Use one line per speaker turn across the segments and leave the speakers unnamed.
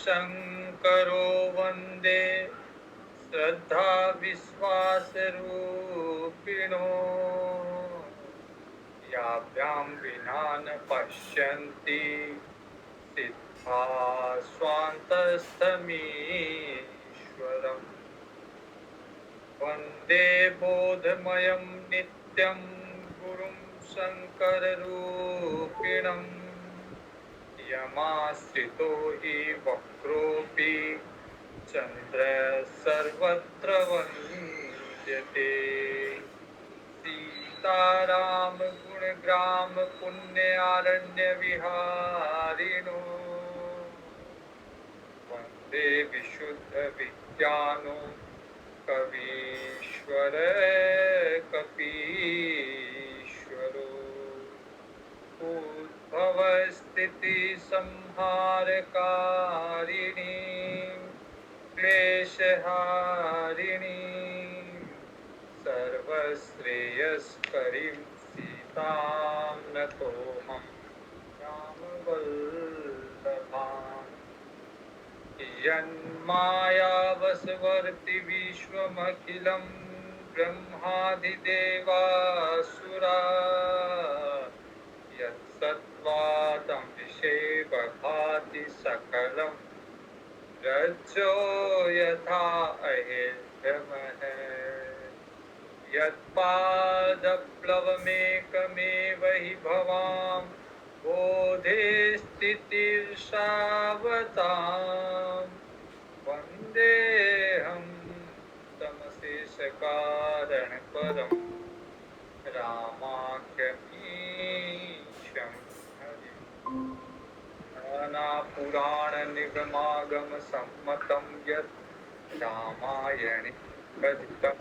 शङ्करो वन्दे श्रद्धा विश्वासरूपिणो याभ्यां विना न पश्यन्ति सिद्धा स्वान्तस्थमीश्वरम् वन्दे बोधमयं नित्यं गुरुं शङ्कररूपिणम् यमाश्रितो हि वक्रोऽपि चन्द्रः सर्वत्र वन्द्यते सीताराम गुणग्राम पुण्यारण्यविहारिणो वन्दे विशुद्धविज्ञानो कवीश्वर कपीश्वरो उद्भवस्थितिसंहारकारिणी क्लेशहारिणी सर्वश्रेयस्करीं सीतां नतोऽहं रामवल्लभाम् यन्मायावशवर्ति विश्वमखिलं ब्रह्मादिदेवासुरा यत्सत्त्वातं विषेवभाति सकलं रज्जो यथा अहेभ्यमः यत्पादप्लवमेकमेव हि भवां बोधे स्थितिर्षावतां वन्देऽहं तमशेषकारणपरं रामाख्यमीशं हरिम् नानापुराणनिगमागमसम्मतं यत् रामायणे कथितं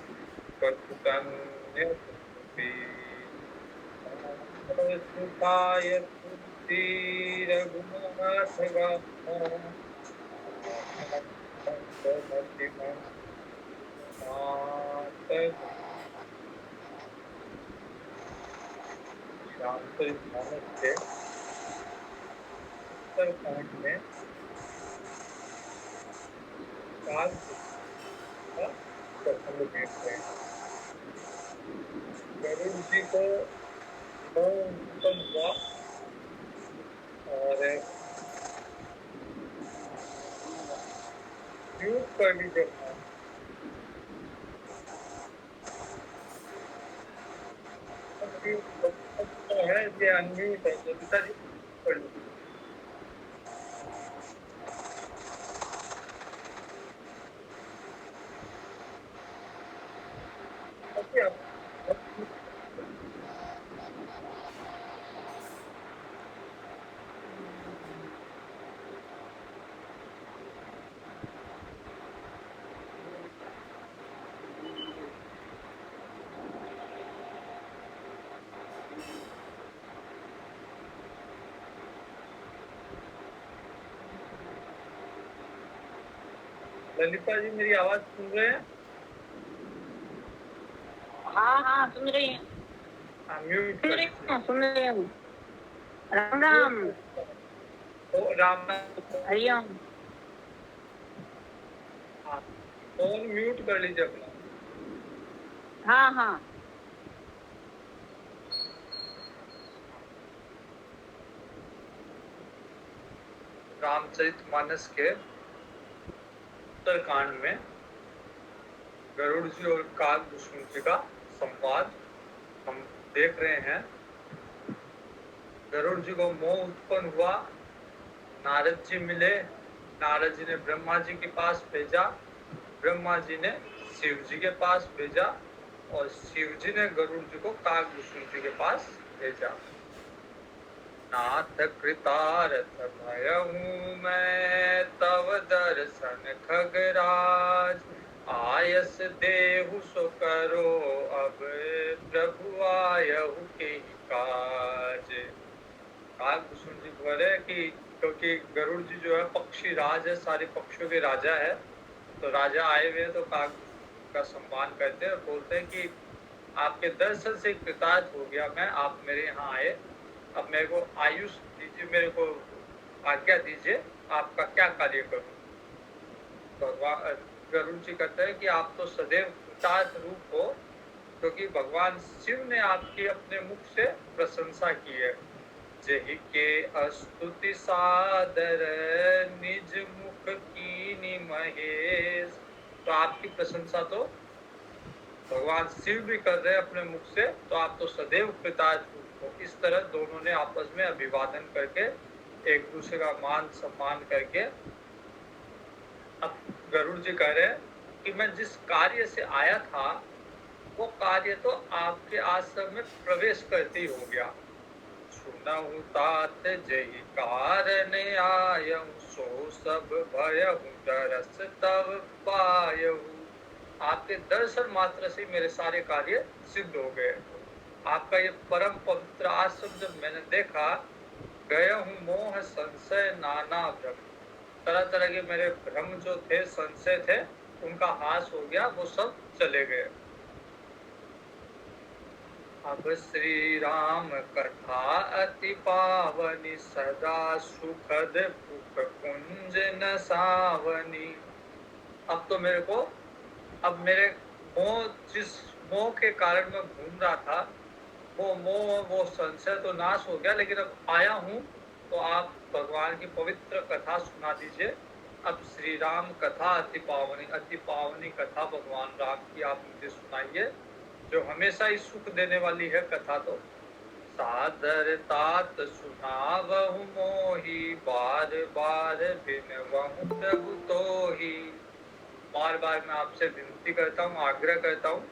कथुतन्यपि सुखाय रघुनाथगा रामचरितमानस के उत्तरकांड में काल का प्रसंग देखते हैं। गरुड़ जी को उत्पन्न हुआ और म्यूट कर लीजिए है ये अनम्यूट है तो पिताजी पढ़ लीजिए। ललिता जी मेरी आवाज सुन रहे हैं?
हाँ हाँ सुन रही हैं।
म्यूट
सुन रही हूँ। राम राम।
तो राम
हरिओम।
हाँ फोन म्यूट कर लीजिए अपना।
हाँ हाँ
रामचरितमानस के उत्तरकांड में गरुड़ जी और काकभूषण जी का संवाद हम देख रहे हैं। गरुड़ जी को मोह उत्पन्न हुआ, नारद जी मिले, नारद जी ने ब्रह्मा जी के पास भेजा, ब्रह्मा जी ने शिव जी के पास भेजा और शिव जी ने गरुड़ जी को काकभूषण जी के पास भेजा। नाथ कृतार्थ भयहूँ मैं तव दर्शन खगराज, आयस देहु सो करो अब प्रभु आयहु के काज। काकभूषण जी बोले कि क्योंकि गरुड़ जी जो है पक्षी राज है, सारे पक्षियों के राजा है, तो राजा आए हुए हैं तो काक का सम्मान करते हैं और बोलते हैं कि आपके दर्शन से कृतार्थ हो गया मैं, आप मेरे यहाँ आए, अब मेरे को आयुष दीजिए, मेरे को आज्ञा दीजिए आपका क्या कार्य करूं? भगवान गरुड़ जी कहते हैं कि आप तो सदैव कृतार्थ रूप हो, क्योंकि भगवान शिव ने आपकी अपने मुख से प्रशंसा की है। जही के स्तुति सादर निज मुख कीनी महेश। तो आपकी प्रशंसा तो भगवान शिव भी कर रहे हैं अपने मुख से, तो आप तो सदैव कृतार्थ रूप हो। इस तरह दोनों ने आपस में अभिवादन करके एक दूसरे का मान सम्मान करके, अब गरुड़ जी कह रहे हैं कि मैं जिस कार्य से आया था वो कार्य तो आपके आश्रम में प्रवेश करते ही हो गया। सुनहु तात जही कारण आयहु, सो सब भयहु दरस तब पायहु। आपके दर्शन मात्र से मेरे सारे कार्य सिद्ध हो गए। आपका ये परम पवित्र आश्रम जब मैंने देखा, गया हूँ मोह संशय नाना भ्रम। तरह तरह के मेरे भ्रम जो थे, संशय थे, उनका हास हो गया, वो सब चले गए। अब श्री राम कथा अति पावनी, सदा सुखद पुख कुंज न सावनी। अब तो मेरे को, अब मेरे मोह, जिस मोह के कारण मैं घूम रहा था, वो मोह, वो संशय तो नाश हो गया, लेकिन अब आया हूँ तो आप भगवान की पवित्र कथा सुना दीजिए। अब श्री राम कथा अति पावनी कथा भगवान राम की आप मुझे सुनाइए, जो हमेशा ही सुख देने वाली है कथा। तो सादर तात सुनावहु मोही, बार बार बिनवहु प्रभु तोही। बार बार मैं आपसे विनती करता हूँ, आग्रह करता हूँ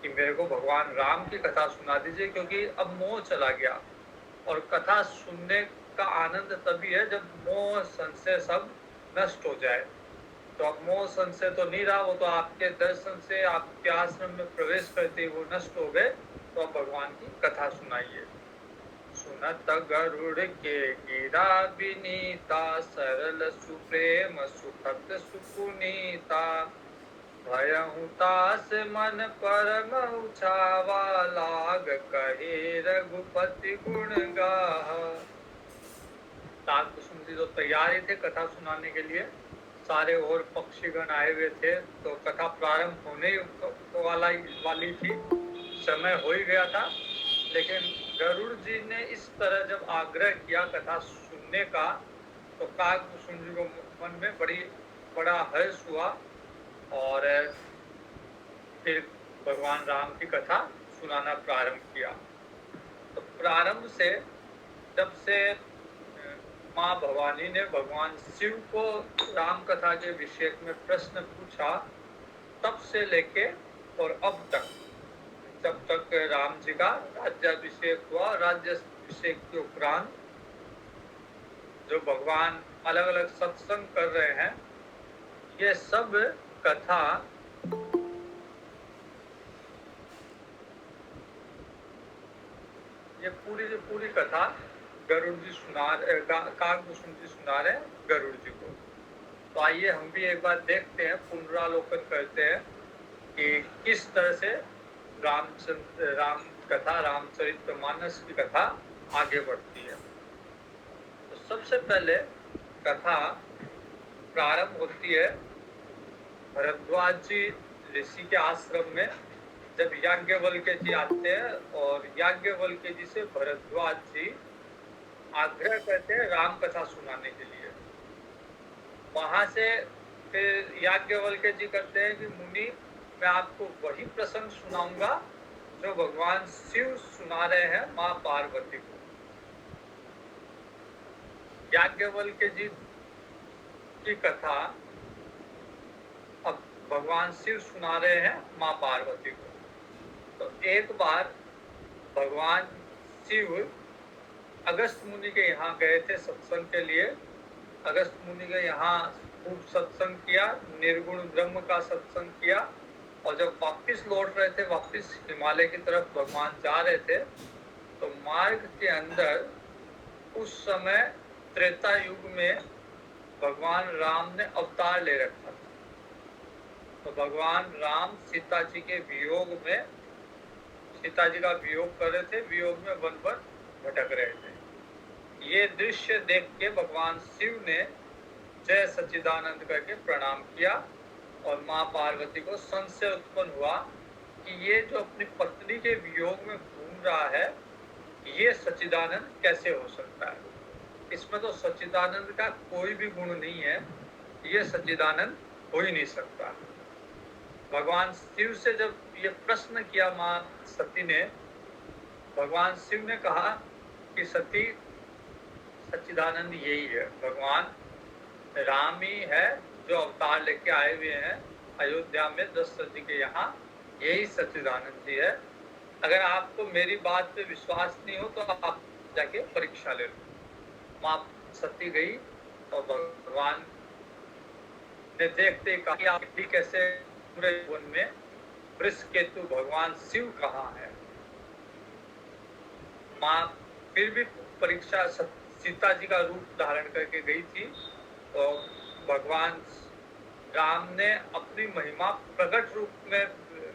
कि मेरे को भगवान राम की कथा सुना दीजिए, क्योंकि अब मोह चला गया। और कथा सुनने का आनंद तभी है जब मोह संशय सब नष्ट हो जाए। तो अब मोह संशय तो नहीं रहा, वो तो आपके दर्शन से, आपके आश्रम में प्रवेश करते ही वो नष्ट हो गए। तो अब भगवान की कथा सुनाइए। सुनत गरुड़ के गिरा विनीता, सरल सुप्रेम सुखद सुपुनीता। भयहु तास मन परम उछावा, लाग कहे रघुपति गुण गाहा। ताक कुसुम जी तो तैयार ही थे कथा सुनाने के लिए, सारे और पक्षीगण आए हुए थे, तो कथा प्रारंभ होने वाली थी, समय हो ही गया था। लेकिन गरुड़ जी ने इस तरह जब आग्रह किया कथा सुनने का, तो काक कुसुम जी को मन में बड़ा हर्ष हुआ, और फिर भगवान राम की कथा सुनाना प्रारंभ किया। तो प्रारंभ से, जब से माँ भवानी ने भगवान शिव को राम कथा के विषय में प्रश्न पूछा, तब से लेके और अब तक, जब तक राम जी का राज्याभिषेक हुआ, राज्याभिषेक के उपरांत जो भगवान अलग अलग सत्संग कर रहे हैं, ये सब कथा ये पूरी कथा गरुड़ जी काकभूषण जी सुना रहे गरुड़ जी को। तो आइए हम भी एक बार देखते हैं, पुनरालोकन करते हैं कि किस तरह से राम कथा, रामचरितमानस की कथा आगे बढ़ती है। तो सबसे पहले कथा प्रारंभ होती है भरद्वाज जी ऋषि के आश्रम में, जब याज्ञवल्क्य जी आते हैं, और याज्ञवल्क्य जी से भरद्वाज जी आग्रह करते हैं राम कथा सुनाने के लिए। वहां से फिर याज्ञवल्क्य जी कहते हैं कि मुनि, मैं आपको वही प्रसंग सुनाऊंगा जो भगवान शिव सुना रहे हैं माँ पार्वती को। याज्ञवल्क्य जी की कथा अब भगवान शिव सुना रहे हैं माँ पार्वती को। तो एक बार भगवान शिव अगस्त मुनि के यहाँ गए थे सत्संग के लिए। अगस्त मुनि के यहाँ खूब सत्संग किया, निर्गुण ब्रह्म का सत्संग किया, और जब वापिस लौट रहे थे, वापिस हिमालय की तरफ भगवान जा रहे थे, तो मार्ग के अंदर उस समय त्रेता युग में भगवान राम ने अवतार ले रखा था। तो भगवान राम सीता जी के वियोग में, सीता जी का वियोग कर रहे थे, वियोग में वन भटक रहे थे। ये दृश्य देख के भगवान शिव ने जय सच्चिदानंद करके प्रणाम किया और माँ पार्वती को संशय उत्पन्न हुआ कि ये जो अपनी पत्नी के वियोग में घूम रहा है, ये सच्चिदानंद कैसे हो सकता है? इसमें तो सच्चिदानंद का कोई भी गुण नहीं है, ये सच्चिदानंद हो ही नहीं सकता। भगवान शिव से जब ये प्रश्न किया माँ सती ने, भगवान शिव ने कहा कि सती, सच्चिदानंद यही है, भगवान राम ही है जो अवतार लेके आए हुए हैं अयोध्या में दशरथ जी के यहाँ, यही सच्चिदानंद जी है। अगर आपको मेरी बात पे विश्वास नहीं हो तो आप जाके परीक्षा ले लो। माँ सती गई और भगवान ने देखते ही कहा आप भी कैसे पूरे वन में वृषकेतु भगवान शिव कहाँ है? माँ फिर भी परीक्षा सीता जी का रूप धारण करके गई थी, तो भगवान राम ने अपनी महिमा प्रकट रूप में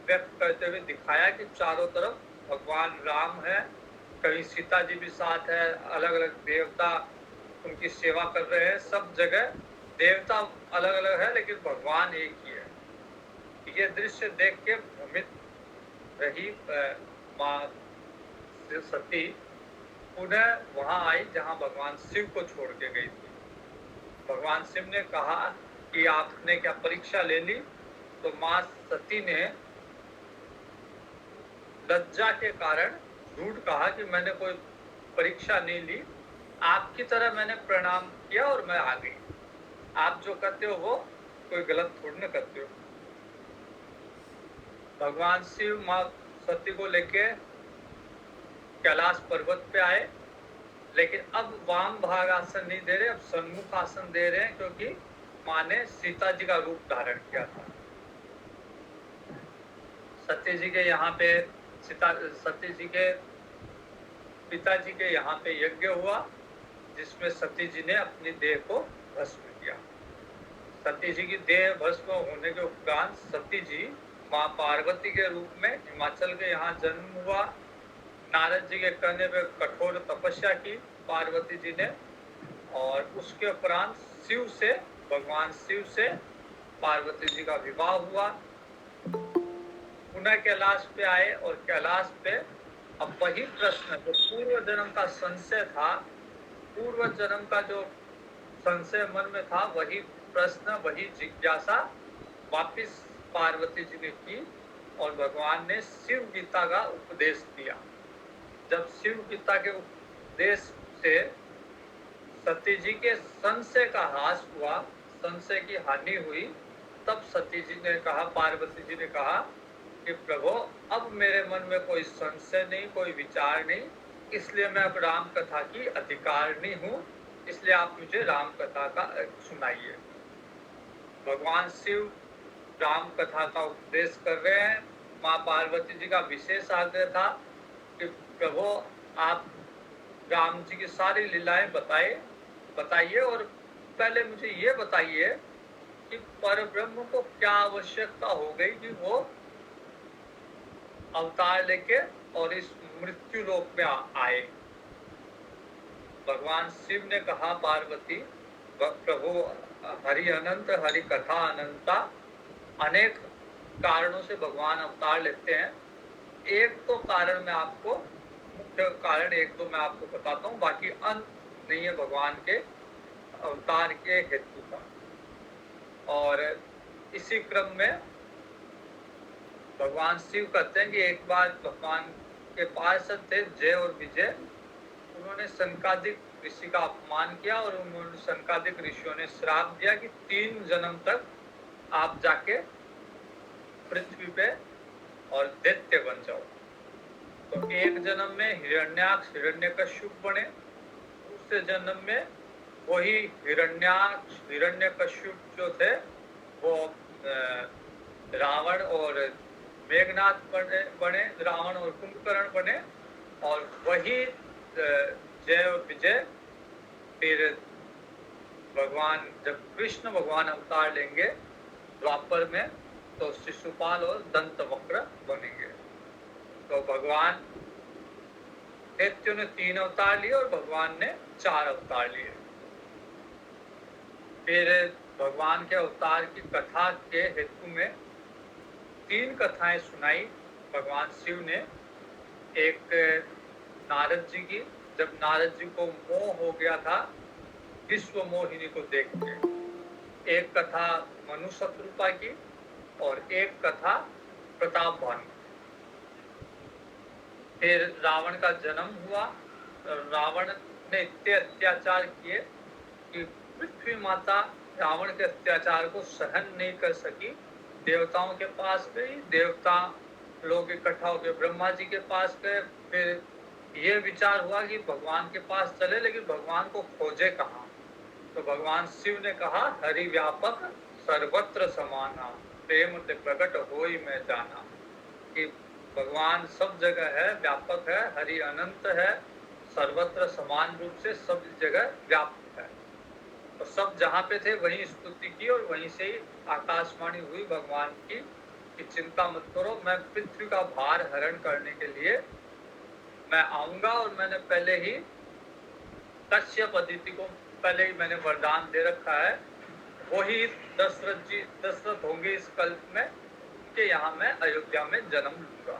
व्यक्त करते हुए दिखाया कि चारों तरफ भगवान राम है, कहीं सीता जी भी साथ है, अलग अलग देवता उनकी सेवा कर रहे हैं, सब जगह देवता अलग अलग है लेकिन भगवान एक ही है। ये दृश्य देख के भ्रमित रही माँ सती पुनः वहां आई जहां भगवान शिव को छोड़ के गई थी। भगवान शिव ने कहा कि आपने क्या परीक्षा ले ली? तो माँ सती ने लज्जा के कारण झूठ कहा कि मैंने कोई परीक्षा नहीं ली, आपकी तरह मैंने प्रणाम किया और मैं आ गई। आप जो करते हो वो कोई गलत थोड़ी ना करते हो। भगवान शिव माँ सती को लेके कैलाश पर्वत पे आए, लेकिन अब वाम भाग आसन नहीं दे रहे, अब सन्मुख आसन दे रहे हैं, क्योंकि माँ ने सीता जी का रूप धारण किया था। सती जी के यहाँ पे सती जी के पिताजी के यहाँ पे यज्ञ हुआ जिसमें सती जी ने अपनी देह को भस्म किया। सती जी की देह भस्म होने के उपरांत सती जी माँ पार्वती के रूप में हिमाचल के यहाँ जन्म हुआ। नारद जी के कहने पे कठोर तपस्या की पार्वती जी ने, और उसके उपरांत शिव से, भगवान शिव से पार्वती जी का विवाह हुआ। पुनः कैलाश पे आए और कैलाश पे अब वही प्रश्न जो पूर्व जन्म का संशय था, पूर्व जन्म का जो संशय मन में था, वही प्रश्न, वही जिज्ञासा वापिस पार्वती जी ने की और भगवान ने शिव गीता का उपदेश दिया। जब शिव गीता के उपदेश से सती जी के संशय का ह्रास हुआ, संशय की हानि हुई, तब सती जी ने कहा, पार्वती जी ने कहा कि प्रभु अब मेरे मन में कोई संशय नहीं, कोई विचार नहीं, इसलिए मैं अब राम कथा की अधिकारिणी हूँ, इसलिए आप मुझे राम कथा का सुनाइए। भगवान शिव राम कथा का उपदेश कर रहे हैं। माँ पार्वती जी का विशेष आग्रह था कि प्रभु आप राम जी की सारी लीलाएं बताइए और पहले मुझे ये बताइए कि परब्रह्म को क्या आवश्यकता हो गई कि वो अवतार लेके और इस मृत्यु लोक में आए। भगवान शिव ने कहा, पार्वती प्रभु हरि अनंत, हरि कथा अनंता, अनेक कारणों से भगवान अवतार लेते हैं। एक तो कारण मैं आपको, मुख्य कारण एक तो मैं आपको बताता हूँ, बाकी अंत नहीं है भगवान के अवतार के हेतु का। और इसी क्रम में भगवान शिव कहते हैं कि एक बार भगवान के पार्षद थे जय और विजय, उन्होंने सनकादिक ऋषि का अपमान किया और उन्होंने सनकादिक ऋषियों ने श्राप दिया कि 3 जन्म तक आप जाके पृथ्वी पे और दैत्य बन जाओ। तो एक जन्म में हिरण्याक्ष हिरण्यकश्यप बने, दूसरे जन्म में वही हिरण्याक्ष हिरण्यकश्यप जो थे वो रावण और मेघनाथ बने, रावण और कुंभकर्ण बने, और वही जय और विजय फिर भगवान, जब कृष्ण भगवान अवतार लेंगे द्वापर में, तो शिशुपाल और दंतवक्र बनेंगे। तो भगवान दैत्यों ने 3 अवतार लिए और भगवान ने 4 अवतार लिए। फिर भगवान के अवतार की कथा के हेतु में 3 कथाएं सुनाई भगवान शिव ने। एक नारद जी की, जब नारद जी को मोह हो गया था विश्व मोहिनी को देख के। एक कथा मनु शत्रुता की और एक कथा प्रताप भानु। फिर रावण का जन्म हुआ। रावण ने इतने अत्याचार किए कि पृथ्वी माता रावण के अत्याचार को सहन नहीं कर सकी। देवताओं के पास गई, देवता लोग इकट्ठा होकर ब्रह्मा जी के पास गए। फिर ये विचार हुआ कि भगवान के पास चले, लेकिन भगवान को खोजे कहाँ। तो भगवान शिव ने कहा, हरि व्यापक सर्वत्र समाना, प्रेम ते प्रकट होई मैं जाना। कि भगवान सब जगह है, व्यापक है, हरि अनंत है, सर्वत्र समान रूप से सब जगह व्यापक है। तो सब जहाँ पे थे वहीं स्तुति की और वहीं से ही आकाशवाणी हुई भगवान की कि चिंता मत करो, मैं पृथ्वी का भार हरण करने के लिए मैं आऊंगा। और मैंने पहले ही कश्यप अदिति को पहले ही मैंने वरदान दे रखा है, वही दशरथ होंगे इस कल्प में, कि यहाँ मैं अयोध्या में जन्म लूंगा।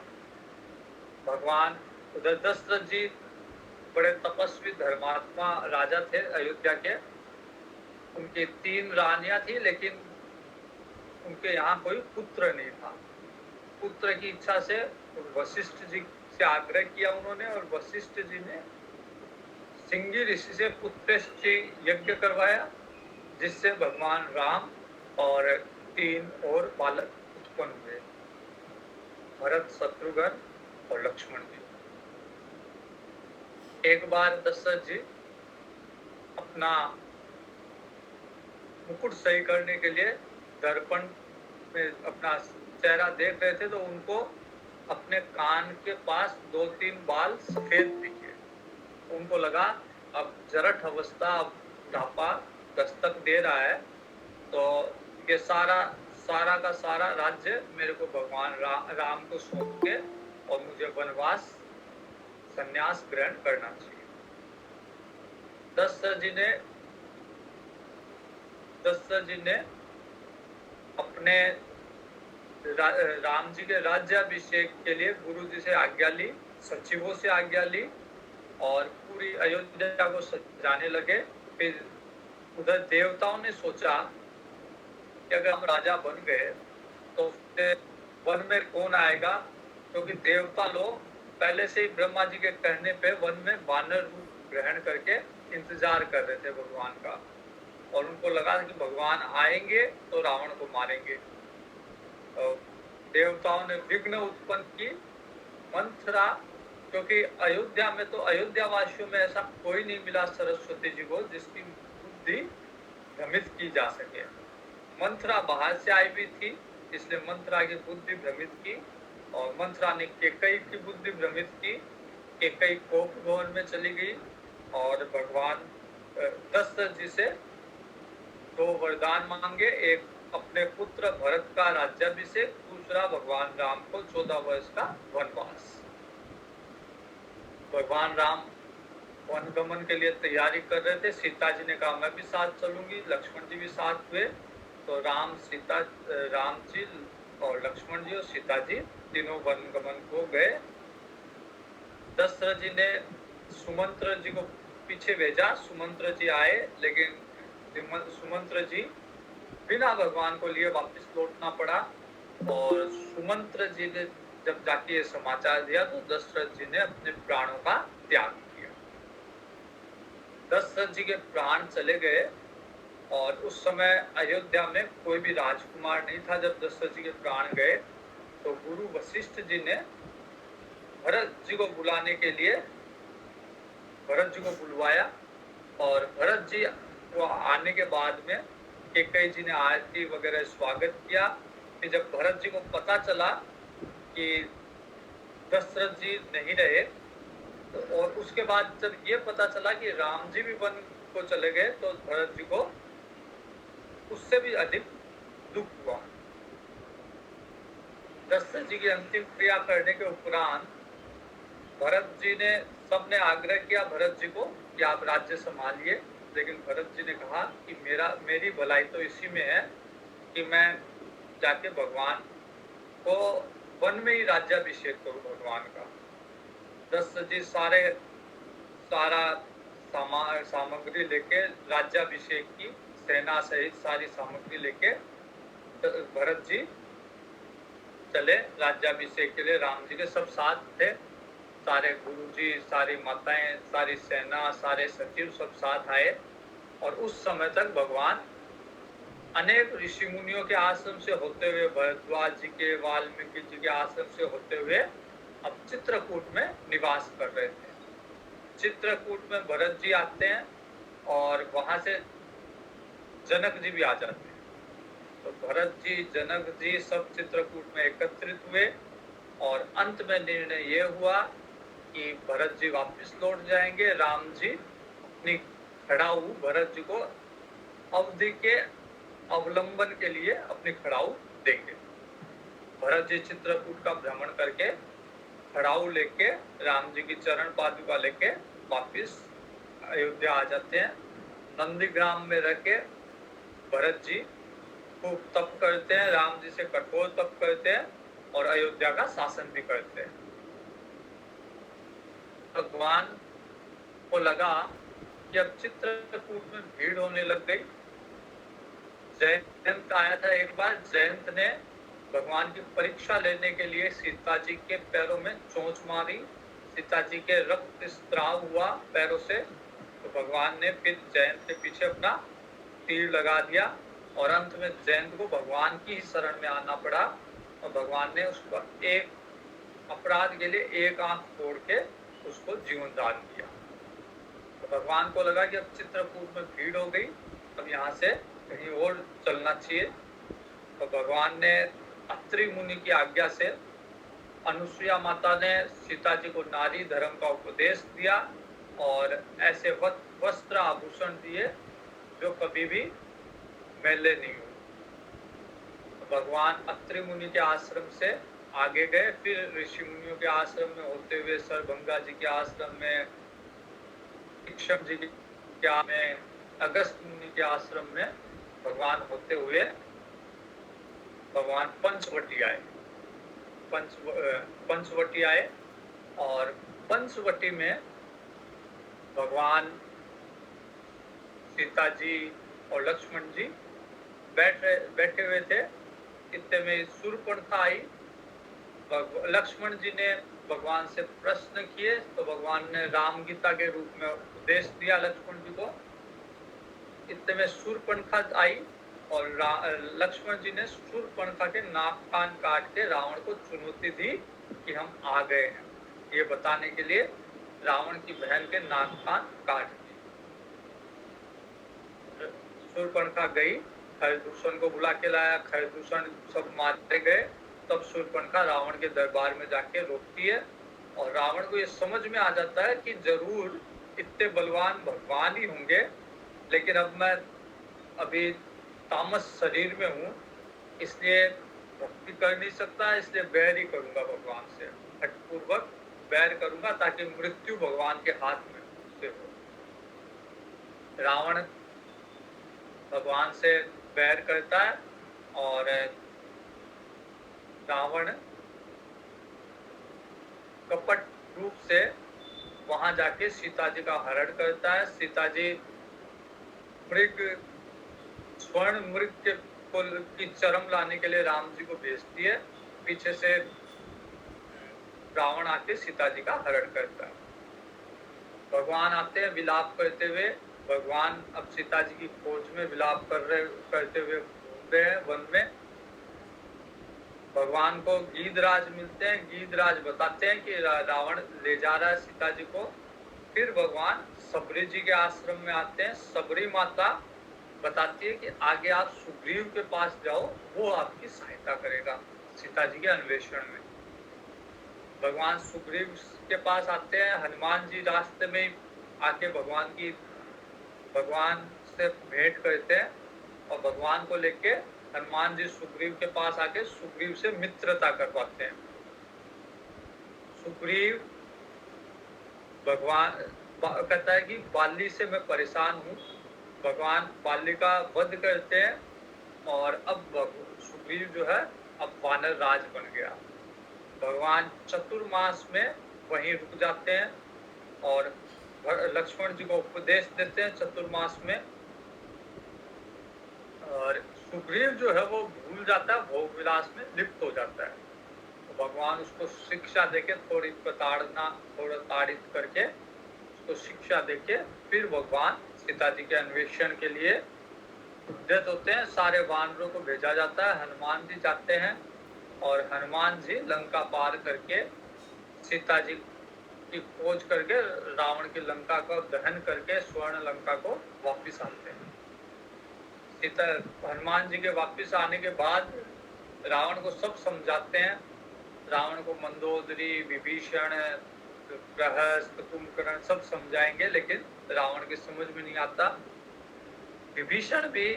भगवान उधर दशरथ जी बड़े तपस्वी धर्मात्मा राजा थे अयोध्या के। उनकी 3 रानियां थी, लेकिन उनके यहाँ कोई पुत्र नहीं था। पुत्र की इच्छा से वशिष्ठ जी से आग्रह किया उन्होंने, और वशिष्ठ जी ने सिंगी ऋषि से पुत्रेष्टि यज्ञ करवाया, जिससे भगवान राम और 3 और बालक उत्पन्न हुए, भरत, शत्रुघ्न और लक्ष्मण जी। एक बार दशरथ जी अपना मुकुट सही करने के लिए दर्पण में अपना चेहरा देख रहे थे, तो उनको अपने कान के पास 2-3 बाल सफेद दिखे। उनको लगा अब जरठ अवस्था, अब बुढ़ापा दस्तक दे रहा है, तो ये सारा का सारा राज्य मेरे को भगवान राम को सौंप के और मुझे वनवास संन्यास ग्रहण करना चाहिए। दशरथ जी ने अपने राम जी के राज्याभिषेक के लिए गुरु जी से आज्ञा ली, सचिवों से आज्ञा ली और पूरी अयोध्या को सजाने लगे। फिर उधर देवताओं ने सोचा कि अगर हम राजा बन गए तो फिर वन में कौन आएगा, क्योंकि देवता लोग पहले से ही ब्रह्मा जी के कहने पे वन में वानर रूप ग्रहण करके इंतजार कर रहे थे भगवान का, और उनको लगा कि भगवान आएंगे तो रावण को मारेंगे। तो देवताओं ने विघ्न उत्पन्न की। मंथरा, क्योंकि अयोध्या में तो अयोध्या वासियों में ऐसा कोई नहीं मिला सरस्वती जी को जिसकी बुद्धि भ्रमित की जा सके। मंथरा बाहर से आई हुई थी, इसलिए मंथरा की बुद्धि भ्रमित की, और मंथरा ने केकई की बुद्धि भ्रमित की। केकई कोप भवन में चली गई और भगवान दशरथ जी से 2 वरदान मांगे, एक अपने पुत्र भरत का राज्याभिषेक, दूसरा भगवान राम को 14 वर्ष का वनवास। भगवान राम वनगमन के लिए तैयारी कर रहे थे। सीता जी ने कहा मैं भी साथ चलूंगी, लक्ष्मण जी भी साथ हुए। तो राम जी और लक्ष्मण जी और सीता जी तीनों वनगमन को गए। दशरथ जी ने सुमंत्र जी को पीछे भेजा। सुमंत्र जी आए, लेकिन सुमंत्र जी बिना भगवान को लिए वापस लौटना पड़ा। और सुमंत्र जी ने जब जाके ये समाचार दिया तो दशरथ जी ने अपने प्राणों का त्याग किया। दशरथ जी के प्राण चले गए, और उस समय अयोध्या में कोई भी राजकुमार नहीं था। जब दशरथ जी के प्राण गए तो गुरु वशिष्ठ जी ने भरत जी को बुलाने के लिए भरत जी को बुलवाया, और भरत जी को आने के बाद में केकई जी ने आरती वगैरह स्वागत किया। फिर जब भरत जी को पता चला कि दशरथ जी नहीं रहे, तो और उसके बाद जब ये पता चला कि राम जी भी वन को चले गए, तो भरत जी को उससे भी अधिक दुख हुआ। दशरथ जी की अंतिम क्रिया करने के उपरांत भरत जी ने सबने आग्रह किया भरत जी को कि आप राज्य संभालिए, लेकिन भरत जी ने कहा कि मेरी भलाई तो इसी में है कि मैं जाके भगवान को वन में ही राज्याभिषेक करूं भगवान का। दशरथ जी सारा सामग्री लेके राज्याभिषेक की सेना सहित सारी सामग्री लेके भरत जी चले राज्याभिषेक के लिए। राम जी के सब साथ थे, सारे गुरुजी, सारी माताएं, सारी सेना, सारे सचिव सब साथ आए। और उस समय तक भगवान अनेक ऋषि मुनियों के आश्रम से होते हुए, भरद्वाज जी के, वाल्मीकि जी के आश्रम से होते हुए अब चित्रकूट में निवास कर रहे थे। चित्रकूट में भरत जी आते हैं और वहां से जनक जी भी आ जाते हैं। तो भरत जी, जनक जी सब चित्रकूट में एकत्रित हुए और अंत में निर्णय ये हुआ कि भरत जी वापस लौट जाएंगे। राम जी अपनी खड़ाऊ भरत जी को अवधि के अवलंबन के लिए अपनी खड़ाऊ देंगे। भरत जी चित्रकूट का भ्रमण करके खड़ाऊ लेके राम जी की चरण पादुका लेके वापिस अयोध्या आ जाते हैं। नंदीग्राम में रह के भरत जी खूब तप करते हैं, राम जी से कठोर तप करते हैं और अयोध्या का शासन भी करते हैं। भगवान को लगा कि अब चित्रकूट में भीड़ होने लग गई। जयंत आया था एक बार। जयंत ने भगवान की परीक्षा लेने के लिए सीता जी के पैरों में चोंच मारी। सीता जी के रक्त स्त्राव हुआ पैरों से। तो भगवान ने फिर जयंत के पीछे अपना तीर लगा दिया और अंत में जयंत को भगवान की ही शरण में आना पड़ा और भगवान ने उसको एक अपराध के लिए एक आंख तोड़ के उसको जीवन दान दिया। तो भगवान को लगा कि अब चित्रकूट में भीड़ हो गई, अब यहाँ से कहीं और चलना चाहिए। तो भगवान ने अत्रि मुनि की आज्ञा से अनुसुईया माता ने सीता जी को नारी धर्म का उपदेश दिया और ऐसे वस्त्र आभूषण दिए जो कभी भी मैले नहीं हुए। तो भगवान अत्रि मुनि के आश्रम से आगे गए, फिर ऋषि मुनियों के आश्रम में होते हुए सरभंगा जी के आश्रम में, इक्षम जी के में, अगस्त मुनि के आश्रम में भगवान होते हुए भगवान पंचवटी आए। पंचवटी आए और पंचवटी में भगवान सीता जी और लक्ष्मण जी बैठे हुए थे। इतने में शूर्पणखा आई। लक्ष्मण जी ने भगवान से प्रश्न किए तो भगवान ने राम गीता के रूप में उपदेश दिया लक्ष्मण जी को। इतने में शूर्पणखा आई और लक्ष्मण जी ने शूर्पणखा के नाक कान काट के रावण को चुनौती दी कि हम आ गए हैं, ये बताने के लिए रावण की बहन के नाक कान काट दिए। शूर्पणखा गई, खरदूषण को बुला के लाया, खरदूषण सब मारे गए। तब शूर्पणखा रावण के दरबार में जाके रोकती है और रावण को ये समझ में आ जाता है कि जरूर इतने बलवान भगवान ही होंगे, लेकिन अब मैं अभी तामस शरीर में हूँ, इसलिए भक्ति कर नहीं सकता, इसलिए बैर ही करूंगा भगवान से, हठपूर्वक बैर करूंगा ताकि मृत्यु भगवान के हाथ में से हो। रावण भगवान से बैर करता है और रावण कपट रूप से वहां जाके सीता जी का हरण करता है। सीता जी स्वर्ण मृग की चरम लाने के लिए राम जी को भेजती है। पीछे से रावण आके सीता जी का हरण करता है। भगवान आते हैं विलाप करते हुए। भगवान अब सीता जी की खोज में विलाप करते हुए घूम रहे हैं वन में। भगवान को गीधराज मिलते हैं। गीधराज बताते हैं कि रावण ले जा रहा है सीता जी को। फिर भगवान सबरी जी के आश्रम में आते हैं। सबरी माता बताती है कि आगे आप सुग्रीव के पास जाओ, वो आपकी सहायता करेगा सीता जी के अन्वेषण में। भगवान सुग्रीव के पास आते हैं। हनुमान जी रास्ते में आके भगवान से भेंट करते हैं और भगवान को लेके हनुमान जी सुग्रीव के पास आके सुग्रीव से मित्रता करवाते हैं। सुग्रीव भगवान कहता है कि बाली से मैं परेशान हूँ, भगवान बाली का वध करते हैं और अब सुग्रीव जो है अब वानर राज बन गया। भगवान चतुर्मास में वहीं रुक जाते हैं और लक्ष्मण जी को उपदेश देते हैं चतुर्मास में, और सुग्रीव जो है वो भूल जाता है, भोग विलास में लिप्त हो जाता है। तो भगवान उसको शिक्षा देके थोड़ा ताड़ित करके उसको शिक्षा देके फिर भगवान सीता जी के अन्वेषण के लिए उद्यत होते हैं। सारे वानरों को भेजा जाता है, हनुमान जी जाते हैं और हनुमान जी लंका पार करके सीता जी की खोज करके रावण की लंका को दहन करके स्वर्ण लंका को वापस आते हैं। सीता हनुमान जी के वापस आने के बाद रावण को सब समझाते हैं। रावण को मंदोदरी, विभीषण, प्रहस्त, कुंभकर्ण सब समझाएंगे, लेकिन रावण की समझ में नहीं आता। विभीषण भी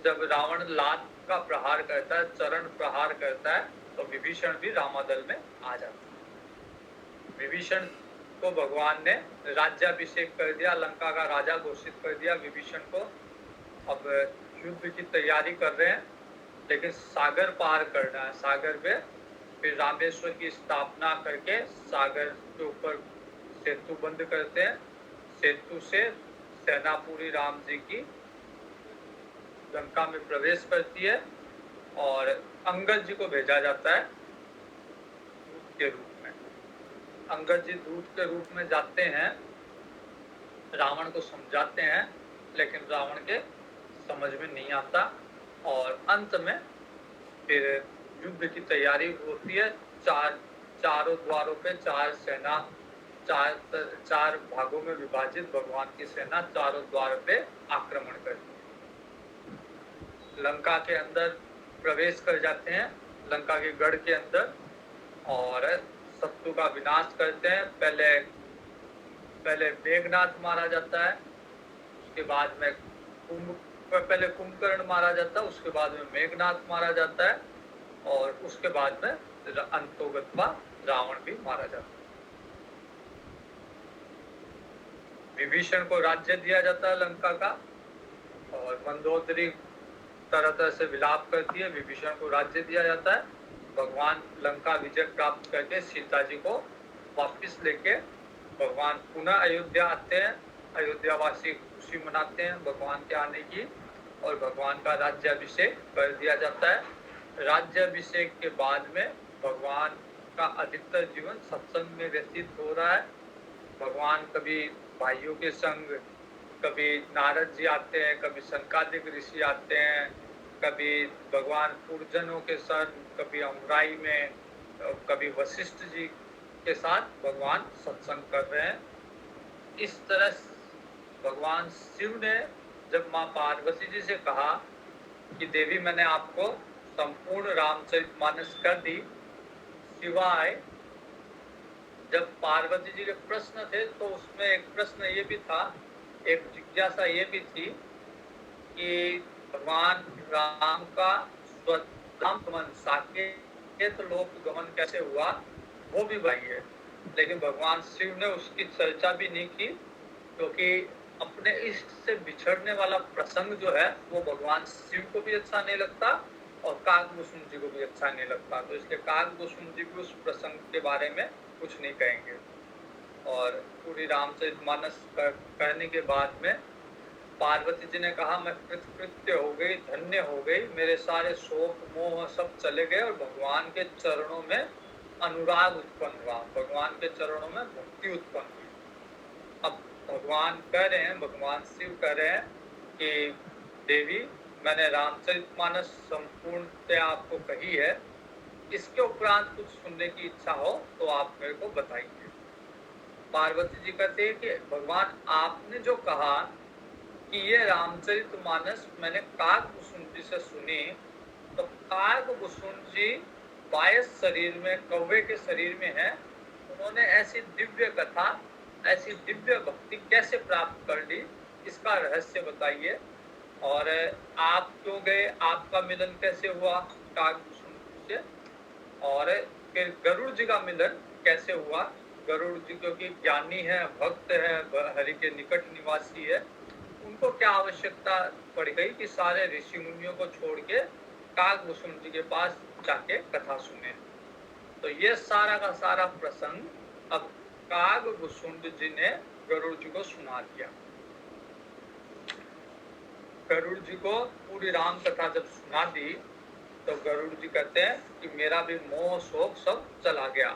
जब रावण लात का प्रहार करता है, चरण प्रहार करता है, तो विभीषण भी रामादल में आ जाता है। विभीषण को भगवान ने राज्याभिषेक कर दिया, लंका का राजा घोषित कर दिया विभीषण को। अब युद्ध की तैयारी कर रहे हैं, लेकिन सागर पार करना है। सागर पे फिर रामेश्वर की स्थापना करके सागर के ऊपर सेतु बंद करते हैं। सेतु से सेना पूरी राम जी की लंका में प्रवेश करती है और अंगद जी को भेजा जाता है दूत के रूप में। अंगद जी दूत के रूप में जाते हैं, रावण को समझाते हैं, लेकिन रावण के समझ में नहीं आता और अंत में फिर युद्ध की तैयारी होती है। चारों द्वारों पे चार भागों में विभाजित भगवान की सेना चारों द्वार पे आक्रमण करती है। लंका के अंदर प्रवेश कर जाते हैं, लंका के गढ़ के अंदर, और शत्रु का विनाश करते हैं। पहले मेघनाथ मारा जाता है, उसके बाद में पहले कुंभकर्ण मारा जाता है, उसके बाद में मेघनाथ मारा जाता है और उसके बाद में अंतोगत्वा रावण भी मारा जाता है। विभीषण को राज्य दिया जाता है लंका का, और मंदोदरी तरह तरह से विलाप करती है, विभीषण को राज्य दिया जाता है। भगवान लंका विजय प्राप्त करके सीता जी को वापस लेके भगवान पुनः अयोध्या आते हैं। अयोध्यावासी खुशी मनाते हैं भगवान के आने की, और भगवान का राज्याभिषेक कर दिया जाता है। राज्याभिषेक के बाद में भगवान का अधिकतर जीवन सत्संग में व्यतीत हो रहा है। भगवान कभी भाइयों के संग, कभी नारद जी आते हैं, कभी शंकादिक ऋषि आते हैं, कभी भगवान पूर्वजनों के संग, कभी अमराई में, कभी वशिष्ठ जी के साथ भगवान सत्संग कर रहे हैं। इस तरह भगवान शिव ने जब माँ पार्वती जी से कहा कि देवी मैंने आपको संपूर्ण रामचरितमानस कर दी, सिवाय जब पार्वती जी के प्रश्न थे तो उसमें एक प्रश्न ये भी था, एक जिज्ञासा ये भी थी कि भगवान राम का स्वधाम साकेत लोक गमन कैसे हुआ, वो भी वही है। लेकिन भगवान शिव ने उसकी चर्चा भी नहीं की, क्योंकि अपने इष्ट से बिछड़ने वाला प्रसंग जो है वो भगवान शिव को भी अच्छा नहीं लगता और काकभूषुंड जी को भी अच्छा नहीं लगता। तो इसलिए काकभूषुंड जी भी उस प्रसंग के बारे में कुछ नहीं कहेंगे। और पूरी रामचरितमानस कहने के बाद में पार्वती जी ने कहा मैं कृतकृत्य हो गई, धन्य हो गई, मेरे सारे शोक मोह सब चले गए और भगवान के चरणों में अनुराग उत्पन्न हुआ, भगवान के चरणों में भक्ति उत्पन्न हुई। अब भगवान कह रहे हैं, भगवान शिव कह रहे हैं कि देवी मैंने रामचरितमानस संपूर्णतया आपको कही है, इसके उपरांत कुछ सुनने की इच्छा हो तो आप मेरे को बताइए। पार्वती जी कहते हैं कि भगवान आपने जो कहा कि ये रामचरितमानस मैंने काकभूषुंड जी से सुनी, तो काकभूषुंड जी बायस शरीर में, कौवे के शरीर में है, उन्होंने ऐसी दिव्य कथा, ऐसी दिव्य भक्ति कैसे प्राप्त कर ली, इसका रहस्य बताइए। और आप क्यों गए, आपका मिलन कैसे हुआ काकभूषुंड से, और फिर गरुड़ जी का मिलन कैसे हुआ। गरुड़ जी क्योंकि ज्ञानी है, भक्त है, हरि के निकट निवासी है, उनको क्या आवश्यकता पड़ गई कि सारे ऋषि मुनियों को छोड़ के काकभूषुंड जी के पास जाके कथा सुने। तो ये सारा का सारा प्रसंग अब काकभूषुंड जी ने गरुड़ जी को सुना दिया। गरुड़ जी को पूरी राम कथा जब सुना दी तो गरुड़ जी कहते हैं कि मेरा भी मोह शोक सब चला गया।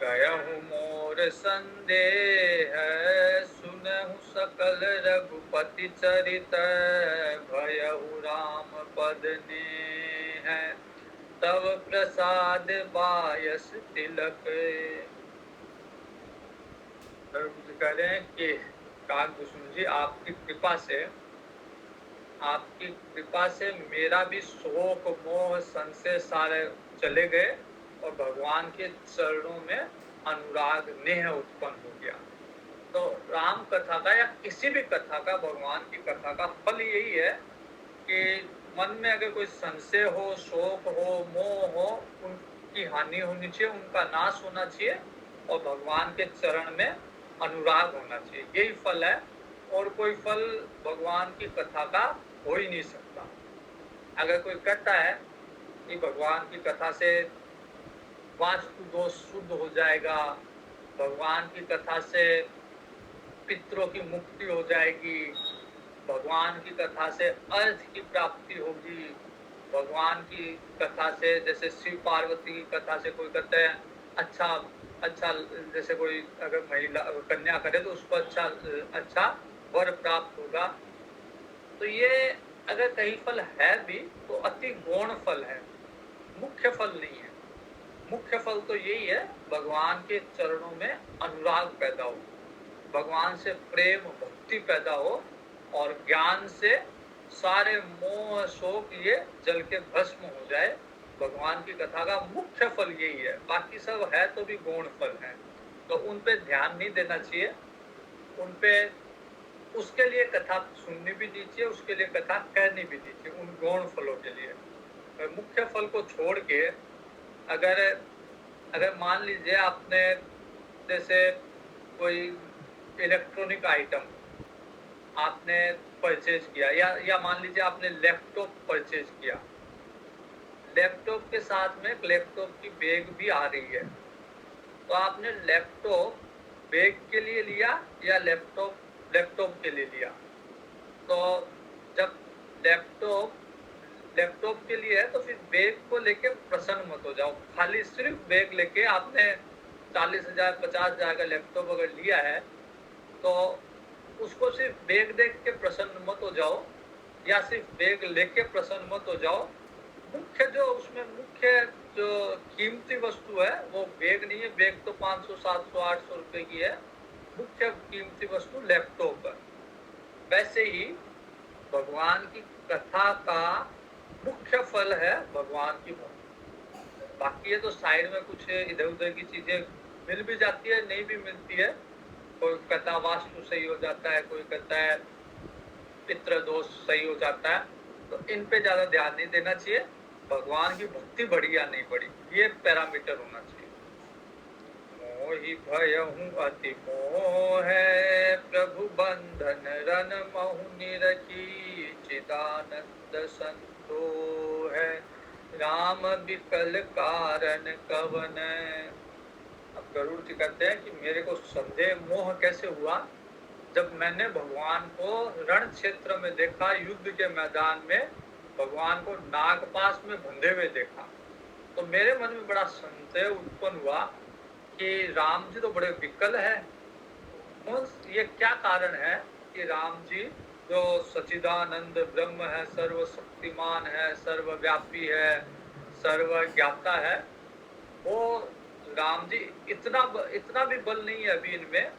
गयहु मोर संदेह सुनहु सकल रघुपति चरित भयहु राम पद नेह तब प्रसाद बायस तिलक। कह रहे हैं कि काकभूषुंड जी आपकी कृपा से मेरा भी शोक मोह संशय सारे चले गए और भगवान के चरणों में अनुराग नेह उत्पन्न हो गया। तो राम कथा का या किसी भी कथा का, भगवान की कथा का फल यही है कि मन में अगर कोई संशय हो, शोक हो, मोह हो, उनकी हानि होनी चाहिए, उनका नाश होना चाहिए और भगवान के चरण में अनुराग होना चाहिए। यही फल है और कोई फल भगवान की कथा का हो ही नहीं सकता। अगर कोई कहता है कि भगवान की कथा से वास्तु दोष शुद्ध हो जाएगा, भगवान की कथा से पितरों की मुक्ति हो जाएगी, भगवान की कथा से अर्थ की प्राप्ति होगी, भगवान की कथा से, जैसे शिव पार्वती की कथा से कोई कहते हैं अच्छा जैसे कोई अगर महिला कन्या करे तो उसको अच्छा वर प्राप्त होगा। तो ये अगर कहीं फल है भी तो अति गौण फल है, मुख्य फल नहीं है। मुख्य फल तो यही है भगवान के चरणों में अनुराग पैदा हो, भगवान से प्रेम भक्ति पैदा हो और ज्ञान से सारे मोह शोक ये जल के भस्म हो जाए। भगवान की कथा का मुख्य फल यही है। बाकी सब है तो भी गौण फल है, तो उन पे ध्यान नहीं देना चाहिए। उन पे उसके लिए कथा सुननी भी नहीं चाहिए, उसके लिए कथा कहनी भी नहीं चाहिए, उन गौण फलों के लिए। मुख्य फल को छोड़ के अगर मान लीजिए आपने जैसे कोई इलेक्ट्रॉनिक आइटम आपने परचेज किया या मान लीजिए आपने लैपटॉप परचेज किया, लैपटॉप के साथ में एक लैपटॉप की बैग भी आ रही है, तो आपने लैपटॉप बैग के लिए लिया या लैपटॉप के लिए लिया? तो जब लैपटॉप के लिए है तो फिर बैग को लेके प्रसन्न मत हो जाओ। खाली सिर्फ बैग लेके आपने 40,000 50,000 का लैपटॉप अगर लिया है तो उसको सिर्फ बैग देख के प्रसन्न मत हो जाओ या सिर्फ बैग लेके प्रसन्न मत हो जाओ। मुख्य जो कीमती वस्तु है वो बैग नहीं है, बैग तो 500 700 800 रुपए की है। मुख्य कीमती वस्तु लैपटॉप है। वैसे ही भगवान की कथा का मुख्य फल है भगवान की भक्ति। बाकी ये तो साइड में कुछ इधर उधर की चीजें मिल भी जाती है, नहीं भी मिलती है। कोई कहता वास्तु सही हो जाता है, कोई कहता है पितृ दोष सही हो जाता है, तो इन पे ज्यादा ध्यान नहीं देना चाहिए। भगवान की भक्ति बढ़ी या नहीं बढ़ी, ये पैरामीटर होना चाहिए। मोहि भयहु अति मोह है, प्रभु बंधन रन महु निरखी, चिदानंद संतोष है, राम विकल कारण कवन। अब गरुड़ जी कहते हैं कि मेरे को संदेह मोह कैसे हुआ, जब मैंने भगवान को रण क्षेत्र में देखा, युद्ध के मैदान में भगवान को नागपाश में बंधे हुए देखा, तो मेरे मन में बड़ा संदेह उत्पन्न हुआ कि राम जी तो बड़े विकल है। ये क्या कारण है कि राम जी जो सच्चिदानंद ब्रह्म है, सर्वशक्तिमान है, सर्वव्यापी है, सर्वज्ञाता है, वो राम जी इतना भी बल नहीं है अभी इनमें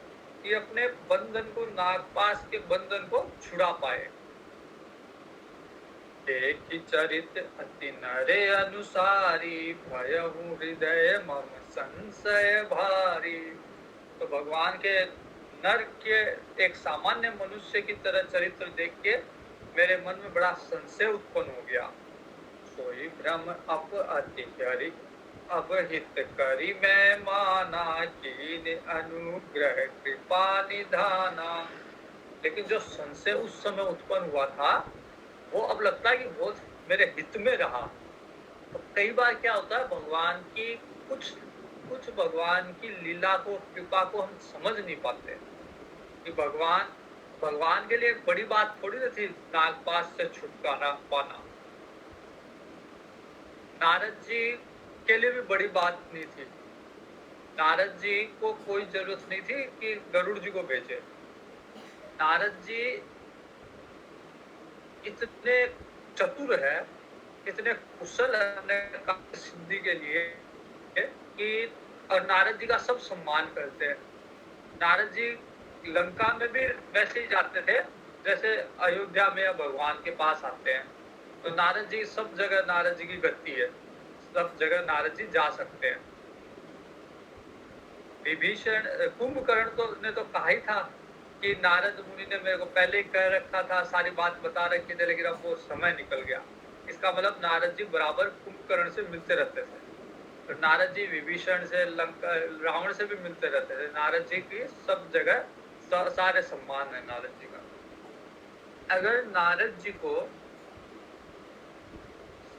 कि अपने बंधन को, नागपाश के बंधन को छुड़ा पाए। एक चरित अति नरे अनुसारी, भयहु हृदय मम संशय भारी। तो भगवान के नर के एक सामान्य मनुष्य की तरह चरित्र देख के मेरे मन में बड़ा संशय उत्पन्न हो गया। सोई भ्रम अप अति हरि अवहित करी मैं माना, कीन अनुग्रह कृपा निधाना। लेकिन जो संशय उस समय उत्पन्न हुआ था वो अब लगता है कि बहुत मेरे हित में रहा। तो कई बार क्या होता है, भगवान की कुछ कुछ भगवान की लीला को, कृपा को हम समझ नहीं पाते कि भगवान भगवान के लिए एक बड़ी बात थोड़ी ना थी नागपाश से छुटकारा पाना। नारद जी के लिए भी बड़ी बात नहीं थी। नारद जी को कोई जरूरत नहीं थी कि गरुड़ जी को भेजे। नारद जी इतने चतुर है, इतने कुशल है अपने कार्य सिद्धि के लिए कि, और नारद जी का सब सम्मान करते हैं। नारद जी लंका में भी वैसे ही जाते थे जैसे अयोध्या में भगवान के पास आते हैं। तो नारद जी सब जगह, नारद जी की गति है, सब जगह नारद जी जा सकते हैं। विभीषण, कुंभकर्ण तो ने तो कहा ही था कि नारद मुनि ने मेरे को पहले ही कह रखा था, सारी बात बता रखी थी, लेकिन अब वो समय निकल गया। इसका मतलब नारद जी बराबर कुंभकर्ण से मिलते रहते थे। तो नारद जी विभीषण से, लंका रावण से भी मिलते रहते थे। नारद जी की सब जगह सारे सम्मान है नारद जी का। अगर नारद जी को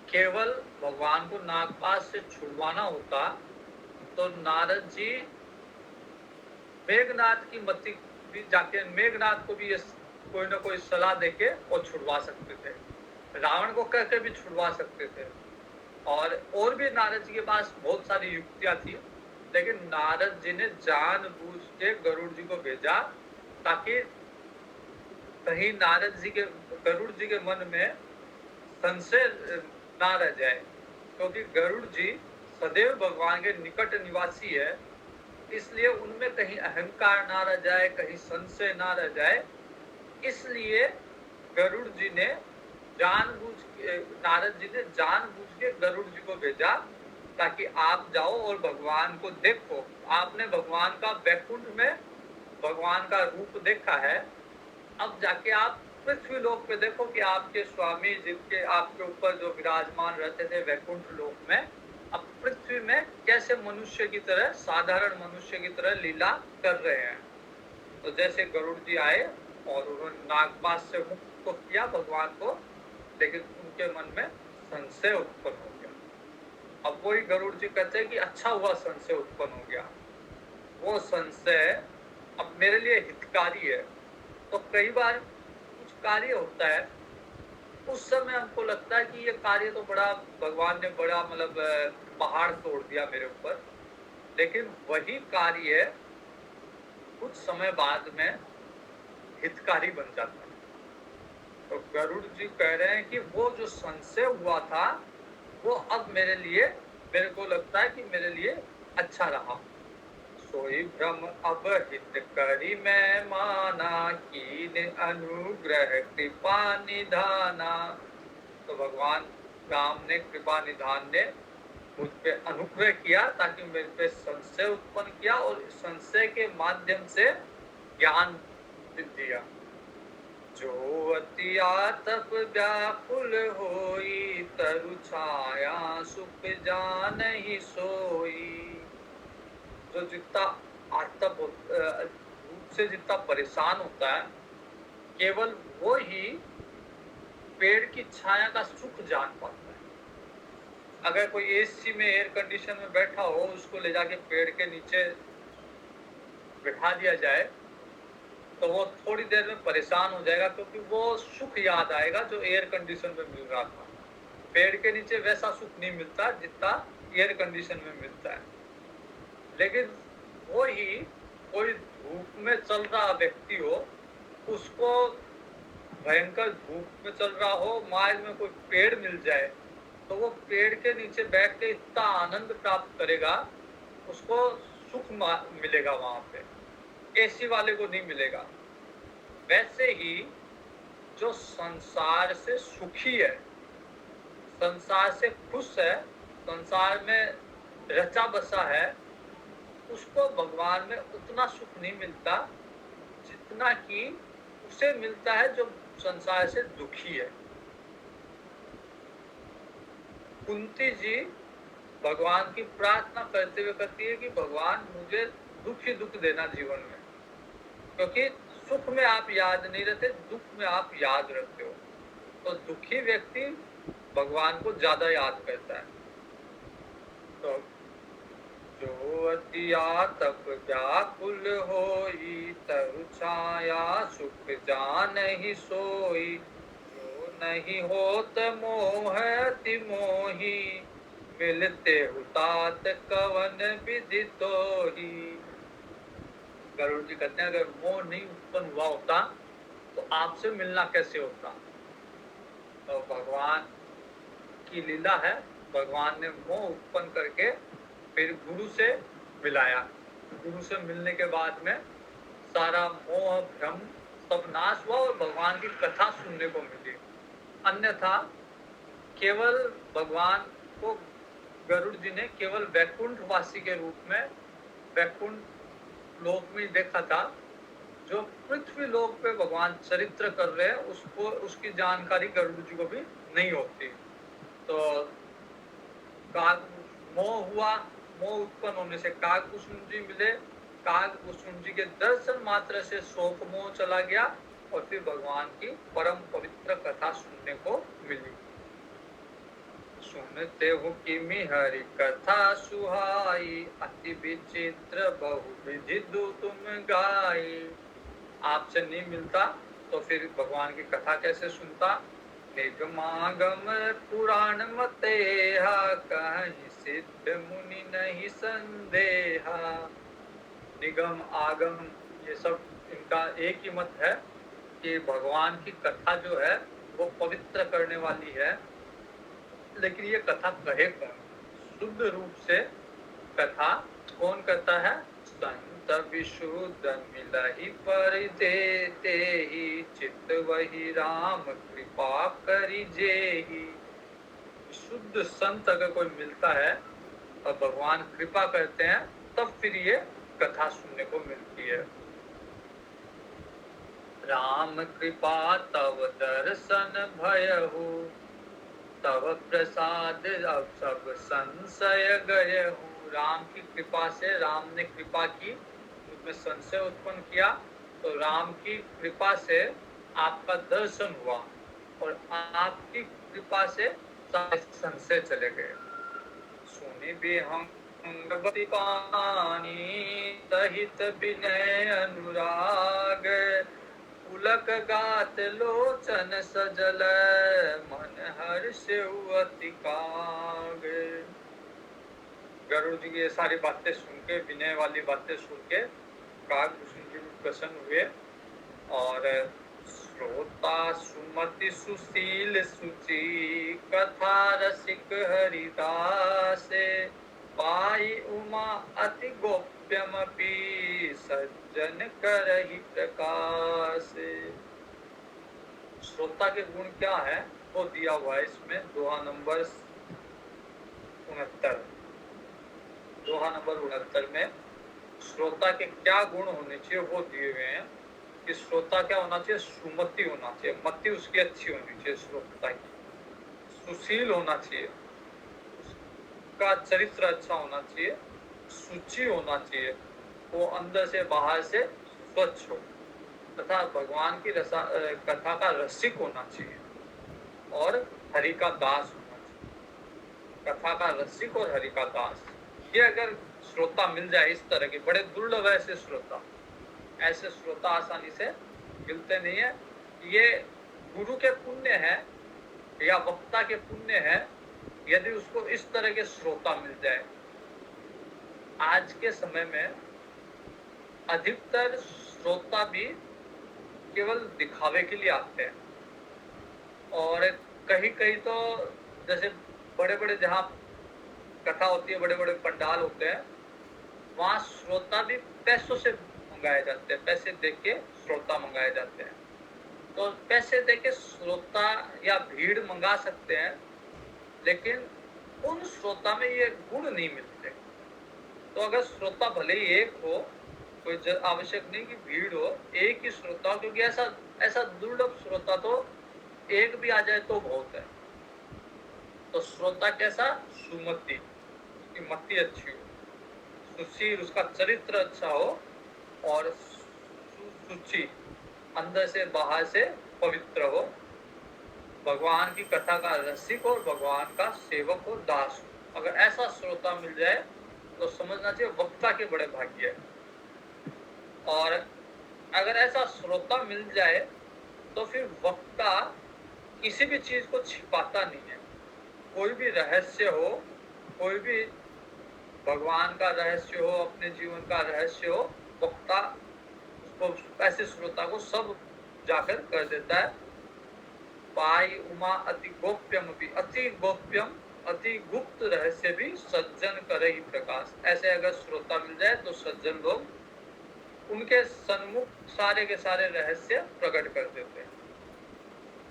केवल भगवान को नागपाश से छुड़वाना होता तो नारद जी मेघनाथ की मति भी जाके, मेघनाथ को भी ये कोई ना कोई सलाह देके और छुड़वा सकते थे, रावण को कह के भी छुड़वा सकते थे। और भी नारद जी के पास बहुत सारी युक्तियां थी, लेकिन नारद जी ने जानबूझ के गरुड़ जी को भेजा ताकि कहीं नारद जी के, गरुड़ जी के मन में संशय ना रह जाए, क्योंकि गरुड़ जी सदैव भगवान के निकट निवासी है। इसलिए उनमें कहीं अहंकार ना रह जाए, कहीं संशय ना रह जाए, इसलिए गरुड़ जी ने जानबूझ के, नारद जी ने जानबूझ के गरुड़ जी को भेजा ताकि आप जाओ और भगवान को देखो। आपने भगवान का वैकुंठ में भगवान का रूप देखा है, अब जाके आप पृथ्वी लोक पे देखो कि आपके स्वामी जिनके आपके ऊपर जो विराजमान रहते थे वैकुंठ लोक में, अब पृथ्वी में कैसे मनुष्य की तरह, साधारण मनुष्य की तरह लीला कर रहे हैं। तो जैसे गरुड़ जी आए और उन्होंने नागपाश से मुक्त तो किया भगवान को, लेकिन उनके मन में संशय उत्पन्न हो गया। अब वही गरुड़ जी कहते हैं कि अच्छा हुआ संशय उत्पन्न हो गया, वो संशय अब मेरे लिए हितकारी है। तो कई बार कुछ कार्य होता है, उस समय हमको लगता है कि ये कार्य तो बड़ा, भगवान ने बड़ा मतलब पहाड़ तोड़ दिया मेरे ऊपर, लेकिन वही कार्य कुछ समय बाद में हितकारी बन जाता है। तो गरुड़ जी कह रहे हैं कि वो जो संशय हुआ था वो अब मेरे लिए, मेरे को लगता है कि मेरे लिए अच्छा रहा। सोई भ्रम अब हित करी मैं माना, कीन अनुग्रह कृपा निधाना। तो भगवान राम ने, कृपा निधान ने मुझ पे अनुग्रह किया ताकि मेरे पे संशय उत्पन्न किया और संशय के माध्यम से ज्ञान दिया। जो अति आतप व्याकुल होई, तरु छाया सुख जानहि सोई। जो जितना आतप रूप से जितना परेशान होता है, केवल वो ही पेड़ की छाया का सुख जान पाता है। अगर कोई एसी में, एयर कंडीशन में बैठा हो, उसको ले जाके पेड़ के नीचे बिठा दिया जाए तो वो थोड़ी देर में परेशान हो जाएगा, क्योंकि वो सुख याद आएगा जो एयर कंडीशन में मिल रहा था। पेड़ के नीचे वैसा सुख नहीं मिलता जितना एयर कंडीशन में मिलता है। लेकिन वो ही कोई धूप में चल रहा व्यक्ति हो, उसको भयंकर धूप में चल रहा हो, मार्ग में कोई पेड़ मिल जाए तो वो पेड़ के नीचे बैठ के इतना आनंद प्राप्त करेगा, उसको सुख मिलेगा वहां पे, एसी वाले को नहीं मिलेगा। वैसे ही जो संसार से सुखी है, संसार से खुश है, संसार में रचा बसा है, उसको भगवान में उतना सुख नहीं मिलता जितना कि उसे मिलता है जो संसार से दुखी है। कुंती जी भगवान की प्रार्थना करते हुए कहती है कि भगवान मुझे दुख ही दुख देना जीवन में, क्योंकि सुख में आप याद नहीं रहते, दुख में आप याद रखते हो। तो दुखी व्यक्ति भगवान को ज्यादा याद करता है। तो जो अति आतप व्याकुल होई, तरु छाया सुख जानहि सोई। जो नहीं होत मोह अति मोही, मिलते हुतात कवन विधि तोही। गरुड़ जी कहते हैं अगर मोह नहीं उत्पन्न हुआ होता तो आपसे मिलना कैसे होता। तो भगवान की लीला है, भगवान ने मोह उत्पन्न करके फिर गुरु से मिलाया। गुरु से मिलने के बाद में सारा मोह भ्रम सब नाश हुआ और भगवान की कथा सुनने को मिली। अन्यथा केवल भगवान को गरुड़ जी ने केवल वैकुंठ वासी के रूप में वैकुंठ लोक में देखा था। जो पृथ्वी लोक पे भगवान चरित्र कर रहे हैं उसको उसकी जानकारी गरुड़ जी को भी नहीं होती। तो मोह हुआ, मोह उत्पन्न होने से कागभूषण जी मिले, कागभूषण जी के दर्शन मात्र से शोक मोह चला गया और फिर भगवान की परम पवित्र कथा सुनने को मिली। सुनते हो कि हरि कथा सुहाई, अति विचित्र बहु विधि तुम गाई। आपसे नहीं मिलता तो फिर भगवान की कथा कैसे सुनता। निगमागम पुराण मतेहा, कहीं सिद्ध मुनि नहीं संदेहा। निगम आगम ये सब इनका एक ही मत है कि भगवान की कथा जो है वो पवित्र करने वाली है। लेकिन ये कथा कहे कौन? शुद्ध रूप से कथा कौन करता है? संत विशुद्ध मिलहि परिदेते ही, चित्त वही राम कृपा करि जेहि। शुद्ध संत अगर कोई मिलता है और भगवान कृपा करते हैं तब फिर ये कथा सुनने को मिलती है। राम कृपा तव दर्शन भयहु, तव प्रसाद अब सब संशय गयहु। राम की कृपा से, राम ने कृपा की, उसमें संशय उत्पन्न किया तो राम की कृपा से आपका दर्शन हुआ और आपकी कृपा से सारे संशय चले गए। सुनि भी हम भगवती पानी, सहित विनय अनुराग। पुलक गात लोचन सजल, मन हर्ष अति काग। गरुड़ जी की ये सारी बातें सुन के, विनय वाली बातें सुन के कागभूषण जी भी प्रसन्न हुए। और श्रोता सुमति सुशील सुचि, कथा रसिक हरिदासे। पाई उमा अति गोप्यमपि, सज्जन करहि प्रकाश। श्रोता के गुण क्या है वो दिया हुआ है इसमें दोहा नंबर 69। दोहा नंबर 69 में श्रोता के क्या गुण होने चाहिए वो दिए हुए हैं। कि श्रोता क्या होना चाहिए? सुमति होना चाहिए, मति उसकी अच्छी होनी चाहिए श्रोता की। सुशील होना चाहिए, उसका चरित्र अच्छा होना चाहिए, शुचि होना चाहिए, वो अंदर से बाहर से स्वच्छ हो, तथा भगवान की कथा का रसिक होना चाहिए और हरि का दास होना चाहिए। कथा का रसिक और हरि का दास, ये अगर श्रोता मिल जाए इस तरह के, बड़े दुर्लभ है ऐसे श्रोता। ऐसे श्रोता आसानी से मिलते नहीं है। ये गुरु के पुण्य है या वक्ता के पुण्य है यदि उसको इस तरह के श्रोता मिल जाए। आज के समय में अधिकतर श्रोता भी केवल दिखावे के लिए आते हैं और कहीं कहीं तो जैसे बड़े बड़े जहाँ कथा होती है, बड़े बड़े पंडाल होते हैं, वहाँ श्रोता भी पैसों से मंगाए जाते हैं, पैसे देके श्रोता मंगाए जाते हैं। तो पैसे देके श्रोता या भीड़ मंगा सकते हैं, लेकिन उन श्रोता में ये गुण नहीं मिलते। तो अगर श्रोता भले ही एक हो, कोई आवश्यक नहीं कि भीड़ हो, एक ही श्रोता, क्योंकि ऐसा दुर्लभ श्रोता तो एक भी आ जाए तो बहुत है। तो श्रोता कैसा? सुमति, उसकी मति अच्छी हो, सुशील, उसका चरित्र अच्छा हो और सुचि, अंदर से बाहर से पवित्र हो, भगवान की कथा का रसिक हो, भगवान का सेवक हो, दास हो। अगर ऐसा श्रोता मिल जाए तो समझना चाहिए वक्ता के बड़े भाग्य है। और अगर ऐसा श्रोता मिल जाए तो फिर वक्ता किसी भी चीज को छिपाता नहीं है। कोई भी रहस्य हो, कोई भी भगवान का रहस्य हो, अपने जीवन का रहस्य हो, वक्ता उसको, ऐसे श्रोता को सब जाकर कर देता है। पाई उमा अति गोप्यम भी, अति गोप्यम, अति गुप्त रहस्य भी सज्जन करे ही प्रकाश। ऐसे अगर श्रोता मिल जाए तो सज्जन लोग उनके सन्मुख सारे के सारे रहस्य प्रकट कर देते हैं।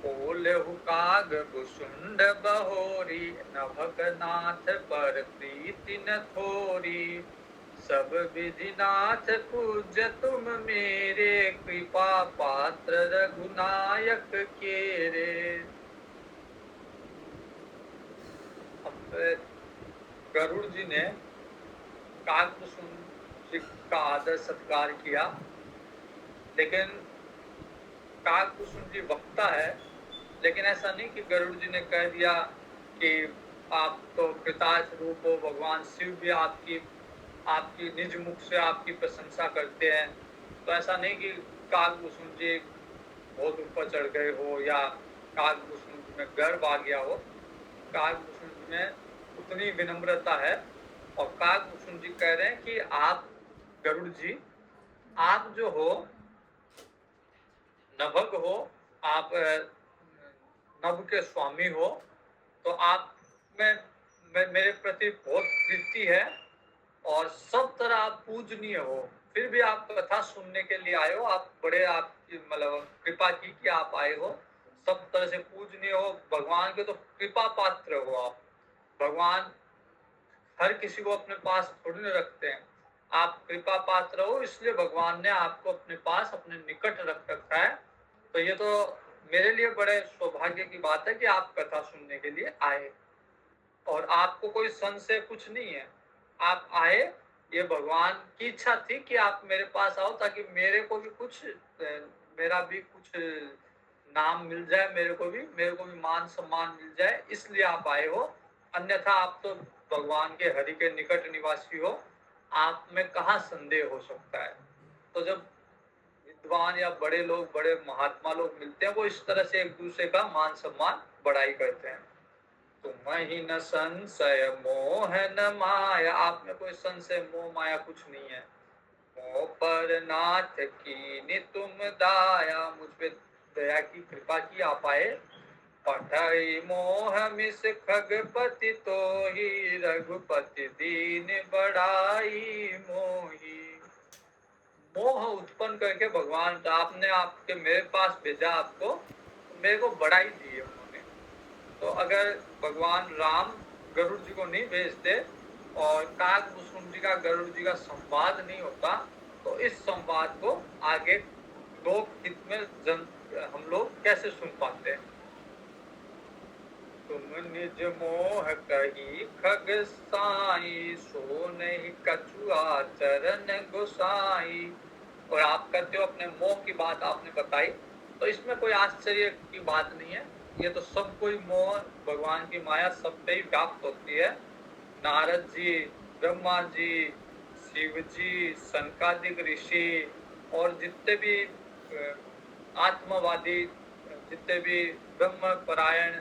बोलहु काग कुसुंड बहोरी, नभक नाथ पर प्रीति न थोरी। सब विधि नाथ पूज्य तुम मेरे, कृपा पात्र रघुनायक केरे। अब गरुड़ जी ने कागभूषण जी का आदर सत्कार किया, लेकिन कागभूषण जी वक्ता है। लेकिन ऐसा नहीं कि गरुड़ जी ने कह दिया कि आप तो कृतार्थ रूप हो, भगवान शिव भी आपकी निज मुख से आपकी प्रशंसा करते हैं। तो ऐसा नहीं कि कागभूषण जी बहुत ऊपर चढ़ गए हो या कागभूषण जी में गर्व आ गया हो। कागभूषण जी में उतनी विनम्रता है। और कागभूषण जी कह रहे हैं कि आप गरुड़ जी, आप जो हो नभग हो, आप नभ के स्वामी हो, तो आप में मेरे प्रति बहुत प्रीति है और सब तरह आप पूजनीय हो। फिर भी आप कथा सुनने के लिए आए हो, आप बड़े, आपकी मतलब कृपा की कि आप आए हो, सब तरह से पूजनीय हो, भगवान के तो कृपा पात्र हो आप। भगवान हर किसी को अपने पास थोड़ी ना रखते हैं, आप कृपा पात्र हो, इसलिए भगवान ने आपको अपने पास, अपने निकट रख रखा है। तो ये तो मेरे लिए बड़े सौभाग्य की बात है कि आप कथा सुनने के लिए आए और आपको कोई संशय कुछ नहीं है, आप आए, ये भगवान की इच्छा थी कि आप मेरे पास आओ ताकि मेरे को भी कुछ, मेरा भी कुछ नाम मिल जाए, मेरे को भी मान सम्मान मिल जाए, इसलिए आप आए हो। अन्यथा आप तो भगवान के हरि के निकट निवासी हो, आप में कहाँ संदेह हो सकता है। तो जब विद्वान या बड़े लोग, बड़े महात्मा लोग मिलते हैं, वो इस तरह से एक दूसरे का मान सम्मान बढ़ाई करते हैं। तुम ही न संशय मोह न माया, आप में कोई संशय मोह माया कुछ नहीं है। मोह पर नाथ की तुम दाया, मुझ पे दया की कृपा की आप आए। पठई मोह मिस खगपति तो ही, रघुपति दीन बड़ाई मोही। मोह उत्पन्न करके भगवान आपने आपके मेरे पास भेजा आपको, तो मेरे को बढ़ाई दी है उन्होंने। तो अगर भगवान राम गरुड़ जी को नहीं भेजते और कागभूषण जी का गरुड़ जी का संवाद नहीं होता, तो इस संवाद को आगे लोक हित में हम लोग कैसे सुन पाते हैं। तुम निज मोह कही खग साई, सो नहीं कछुआ चरण गोसाई। और आप कहते हो अपने मोह की बात आपने बताई, तो इसमें कोई आश्चर्य की बात नहीं है। ये तो सब कोई मोह, भगवान की माया सब पे ही व्याप्त होती है। नारद जी, ब्रह्मा जी, शिव जी, सनकादिक ऋषि और जितने भी आत्मवादी, जितने भी ब्रह्म परायण,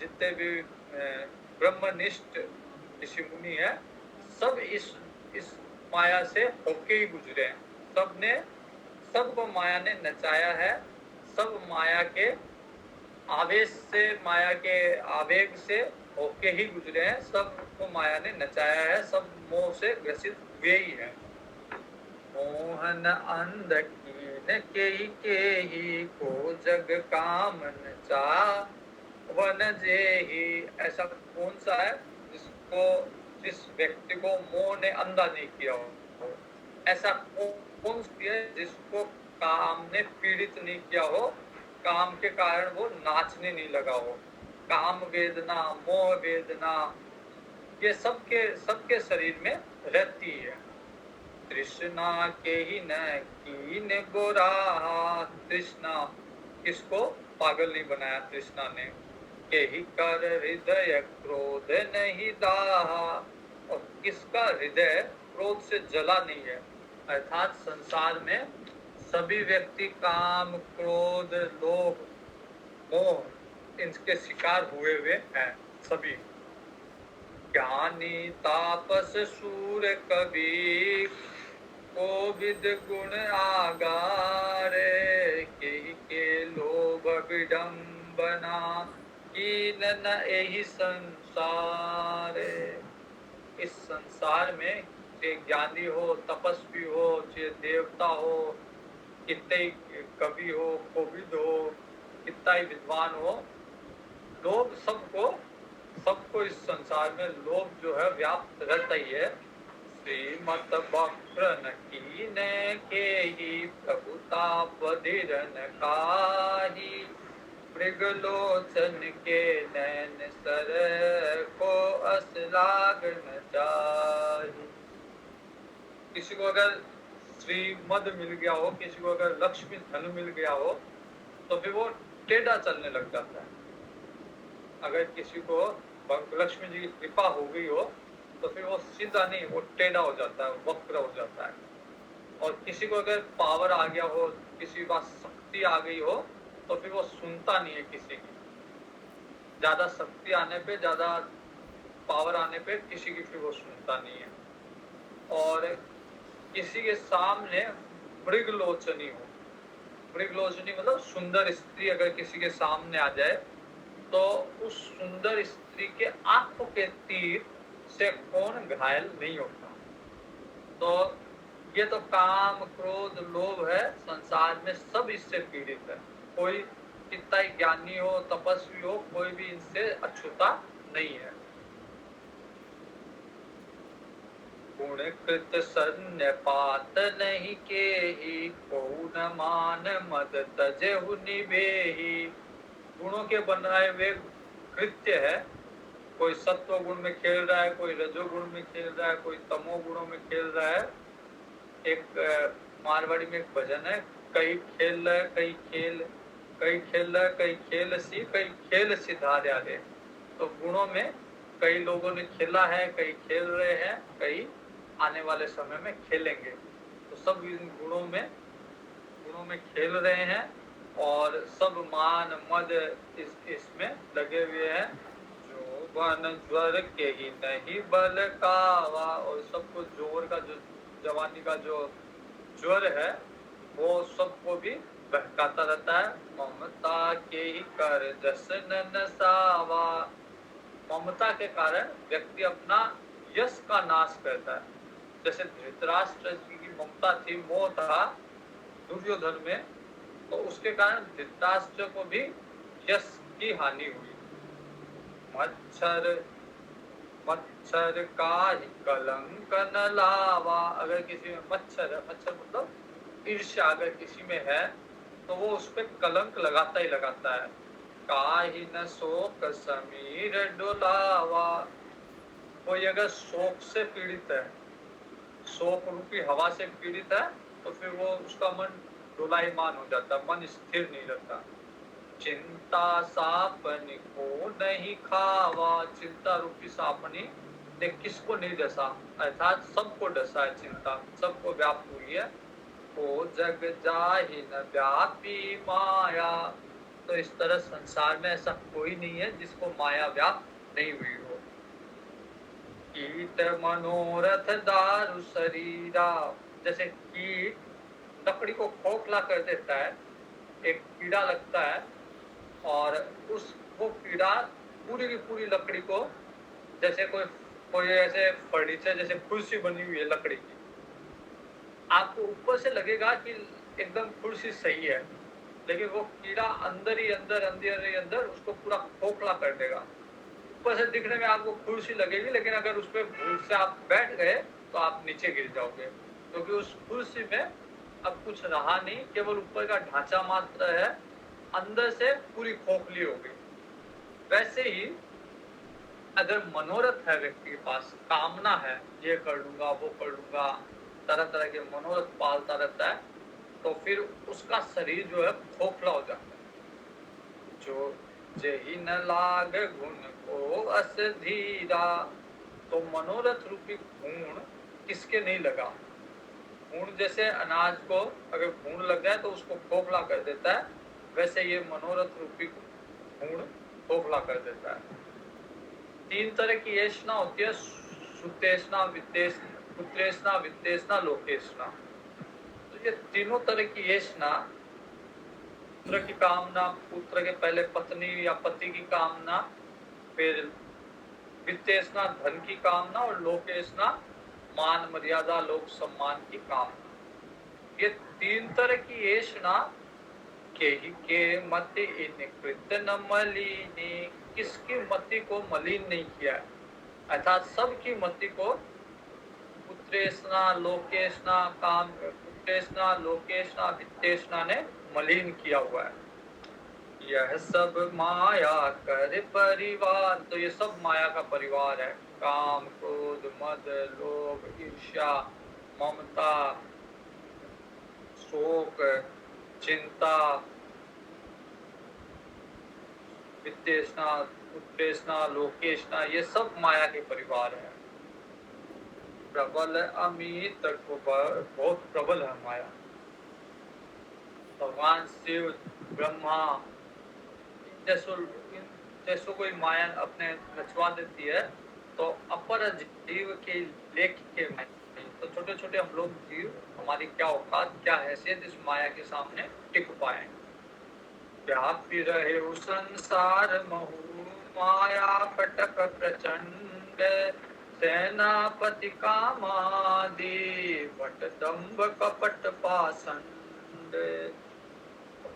जितने भी ब्रह्मनिष्ठ ऋषि मुनि है, सब इस माया से होके ही गुजरे हैं। सबको माया ने नचाया है, सब माया के आवेश से, माया के आवेग से होके ही गुजरे हैं, सबको माया ने नचाया है, सब मोह से ग्रसित हुए ही हैं। मोहन अंध कीन के ही, को जग काम नचा वन जेहि। ऐसा कौन सा है जिस व्यक्ति को मोह ने अंधा नहीं किया हो? ऐसा कौन सी है जिसको काम ने पीड़ित नहीं किया हो, काम के कारण वो नाचने नहीं लगा हो? काम वेदना, मोह वेदना, ये सबके शरीर में रहती है। तृष्णा के ही न कीन गोरा। तृष्णा, किसको पागल नहीं बनाया तृष्णा ने, के ही कर हृदय क्रोध नहीं दाहा, और किसका हृदय क्रोध से जला नहीं है। अर्थात संसार में सभी व्यक्ति काम, क्रोध, लोभ, मोह इनके शिकार हुए हैं सभी। ज्ञानी तापस शूर कवि कोविद गुण आगारे, के लोभ विडंबना कीन न एहि संसारे। इस संसार में चाहे ज्ञानी हो, तपस्वी हो, चाहे देवता हो, कितने कवि हो, कोविद हो, कितना ही विद्वान हो, लोभ सबको इस संसार में लोभ जो है व्याप्त रहता ही है। श्रीमत वक्र कीने के ही प्रभुता बधिरन काही, मृगलोचन के नैन सर को अस लाग न जाहि। किसी को अगर श्रीमद मिल गया हो, किसी को अगर लक्ष्मी धन मिल गया हो, तो फिर वो टेढ़ा चलने लग जाता है। अगर किसी को लक्ष्मी जी की कृपा हो गई हो, तो फिर वो सीधा नहीं, वो टेढ़ा हो जाता है, वक्र हो जाता है। और किसी को अगर पावर आ गया हो, किसी के पास शक्ति आ गई हो, तो फिर वो सुनता नहीं है किसी की। ज्यादा शक्ति आने पे, ज्यादा पावर आने पे किसी की फिर वो सुनता नहीं है। और किसी के सामने मृगलोचनी हो, मृगलोचनी मतलब सुंदर स्त्री अगर किसी के सामने आ जाए, तो उस सुंदर स्त्री के आंखों के तीर से कौन घायल नहीं होता। तो ये तो काम, क्रोध, लोभ है, संसार में सब इससे पीड़ित है। कोई कितना ही ज्ञानी हो, तपस्वी हो, कोई भी इनसे अछूता नहीं है। गुण कृत सन्यपात नहीं के ही, को न मान मद तजेहु निभेहि। गुणों के बनाए हुए कृत्य है, कोई सत्व गुण में खेल रहा है, कोई रजोगुण में खेल रहा है, कोई तमो गुणों में खेल रहा है। एक मारवाड़ी में एक भजन है, कई खेल रहे कई खेल, कई खेल रहे कई खेल सिधार्या रे। तो गुणों में कई लोगों ने खेला है, कई खेल रहे हैं, कई आने वाले समय में खेलेंगे। तो सब इन गुणों में खेल रहे हैं, और सब मान मद इसमें लगे हुए हैं। जो बन ज्वर के ही नहीं बल कावा, और सबको जोर का, जो जवानी का जो ज्वर है, वो सबको भी बहकाता रहता है। ममता के ही कर जस न सावा, ममता के कारण व्यक्ति अपना यश का नाश करता है। जैसे धृतराष्ट्र की ममता थी, मोह था दुर्योधन में, तो उसके कारण धृतराष्ट्र को भी यश की हानि हुई। मच्छर का ही कलंक न लावा, अगर किसी में मच्छर है, मच्छर मतलब ईर्ष्या अगर किसी में है, तो वो उस पर कलंक लगाता ही लगाता है। काहि न शोक समीर डोलावा, कोई अगर शोक से पीड़ित है, शोक रूपी हवा से पीड़ित है, तो फिर वो उसका मन डोलायमान हो जाता, मन स्थिर नहीं रहता। चिंता सापनी को नहीं खावा, चिंता रूपी सापनी ने किसको नहीं डसा, अर्थात सबको डसा है चिंता, सबको व्याप्त हुई है। ओ जग जाहि न व्यापी माया, तो इस तरह संसार में ऐसा कोई नहीं है जिसको माया व्याप्त नहीं हुई हो। कीट मनोरथ दारु शरीरा, जैसे कीट लकड़ी को खोखला कर देता है, एक कीड़ा लगता है, और वो कीड़ा पूरी की पूरी लकड़ी को, जैसे कोई ऐसे फर्नीचर, जैसे कुर्सी बनी हुई है लकड़ी की, आपको ऊपर से लगेगा कि एकदम कुर्सी सही है, लेकिन वो कीड़ा अंदर ही अंदर उसको पूरा खोखला कर देगा। ऊपर से दिखने में आपको कुर्सी लगेगी, लेकिन अगर उस पर भूल से आप बैठ गए तो आप नीचे गिर जाओगे, क्योंकि उस कुर्सी में अब कुछ रहा नहीं, केवल ऊपर का ढांचा मात्र है, अंदर से पूरी खोखली हो गई। वैसे ही अगर मनोरथ है व्यक्ति के पास, कामना है, ये कर लूंगा वो कर लूंगा, तरह तरह के मनोरथ पालता रहता है, तो फिर उसका शरीर जो है खोखला हो जाता है। जो जेहि न लाग गुण को अस धीरा, तो मनोरथ रूपी घूण किसके नहीं लगा। घूण जैसे अनाज को अगर घूण लग जाए तो उसको खोखला कर देता है, वैसे ये मनोरथ रूपी घूण खोखला कर देता है। 3 तरह की ऐष्णा होती है, सुतेष्णा, पुत्रेष्णा, वित्तेष्णा, लोकेष्णा। तो ये तीनों तरह की ऐष्णा, पुत्र की कामना, पुत्र के पहले पत्नी या पति की कामना, फिर वित्तेष्णा धन की कामना, और लोकेष्णा मान मर्यादा लोक सम्मान की कामना। ये 3 तरह की ऐष्णा के मति इन कृत न मलिनी, किसकी मति को मलिन नहीं किया है, अर्थात सबकी मति को पुत्रेष्णा, लोकेष्णा, काम पुत्रेष्णा, लोकेष्णा, वित्तेष्णा ने मलिन किया हुआ है। यह सब माया कर परिवार, तो ये सब माया का परिवार है। काम, क्रोध, मद, लोभ, ईर्ष्या, ममता, शोक, चिंता, वित्तेष्णा, पुत्रेष्णा, लोकेष्णा, ये सब माया के परिवार है। प्रबल अमित को बहुत प्रबल है माया। भगवान शिव, ब्रह्मा, इन जैसों कोई माया अपने रचवा देती है, तो अपर जीव के लेके तो छोटे छोटे हम लोग जीव, हमारी क्या औकात, क्या हैसियत इस माया के सामने टिक पाए। व्यापी रहे उस संसार महु, माया पटक प्रचंड, सेनापति कामादि, भट दंभ कपट पाषंड।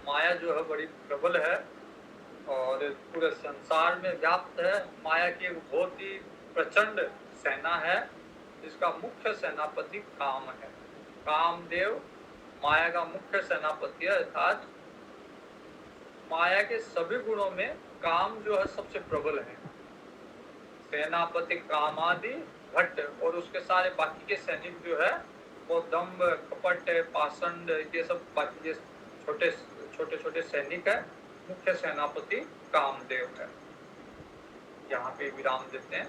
माया जो है बड़ी प्रबल है और पूरे संसार में व्याप्त है। माया की एक बहुत ही प्रचंड सेना है, जिसका मुख्य सेनापति काम है। कामदेव माया का मुख्य सेनापति है, अर्थात माया के सभी गुणों में काम जो है सबसे प्रबल है। सेनापति कामादि, भट्ट और उसके सारे बाकी के सैनिक जो है वो दंभ, कपट, पाषंड, ये सब बाकी ये छोटे छोटे छोटे सैनिक है। मुख्य सेनापति कामदेव है। यहाँ पे विराम देते हैं,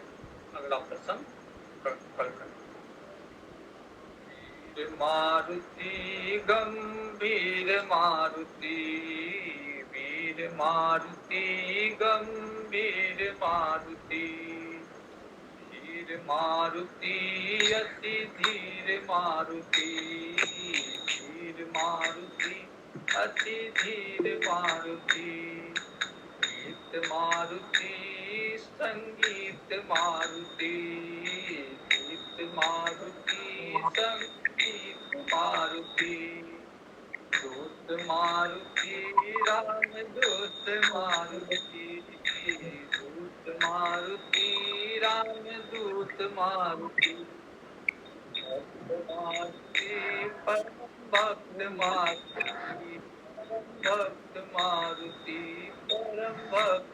अगला प्रसंग कल करें। मारुति गंभीर मारुति, वीर मारुति गंभीर मारुति, धीर मारुति अति धीर मारुति, धीर मारुति अति धीर मारुति, गीत मारुति संगीत मारुति, गीत मारुति संगीत मारुति, दूत मारुति राम दूत मारुति, दूत मारुति राम दूत मारुति, भक्त मारुति परम भक्त मारुति, भक्त मारुति परम भक्त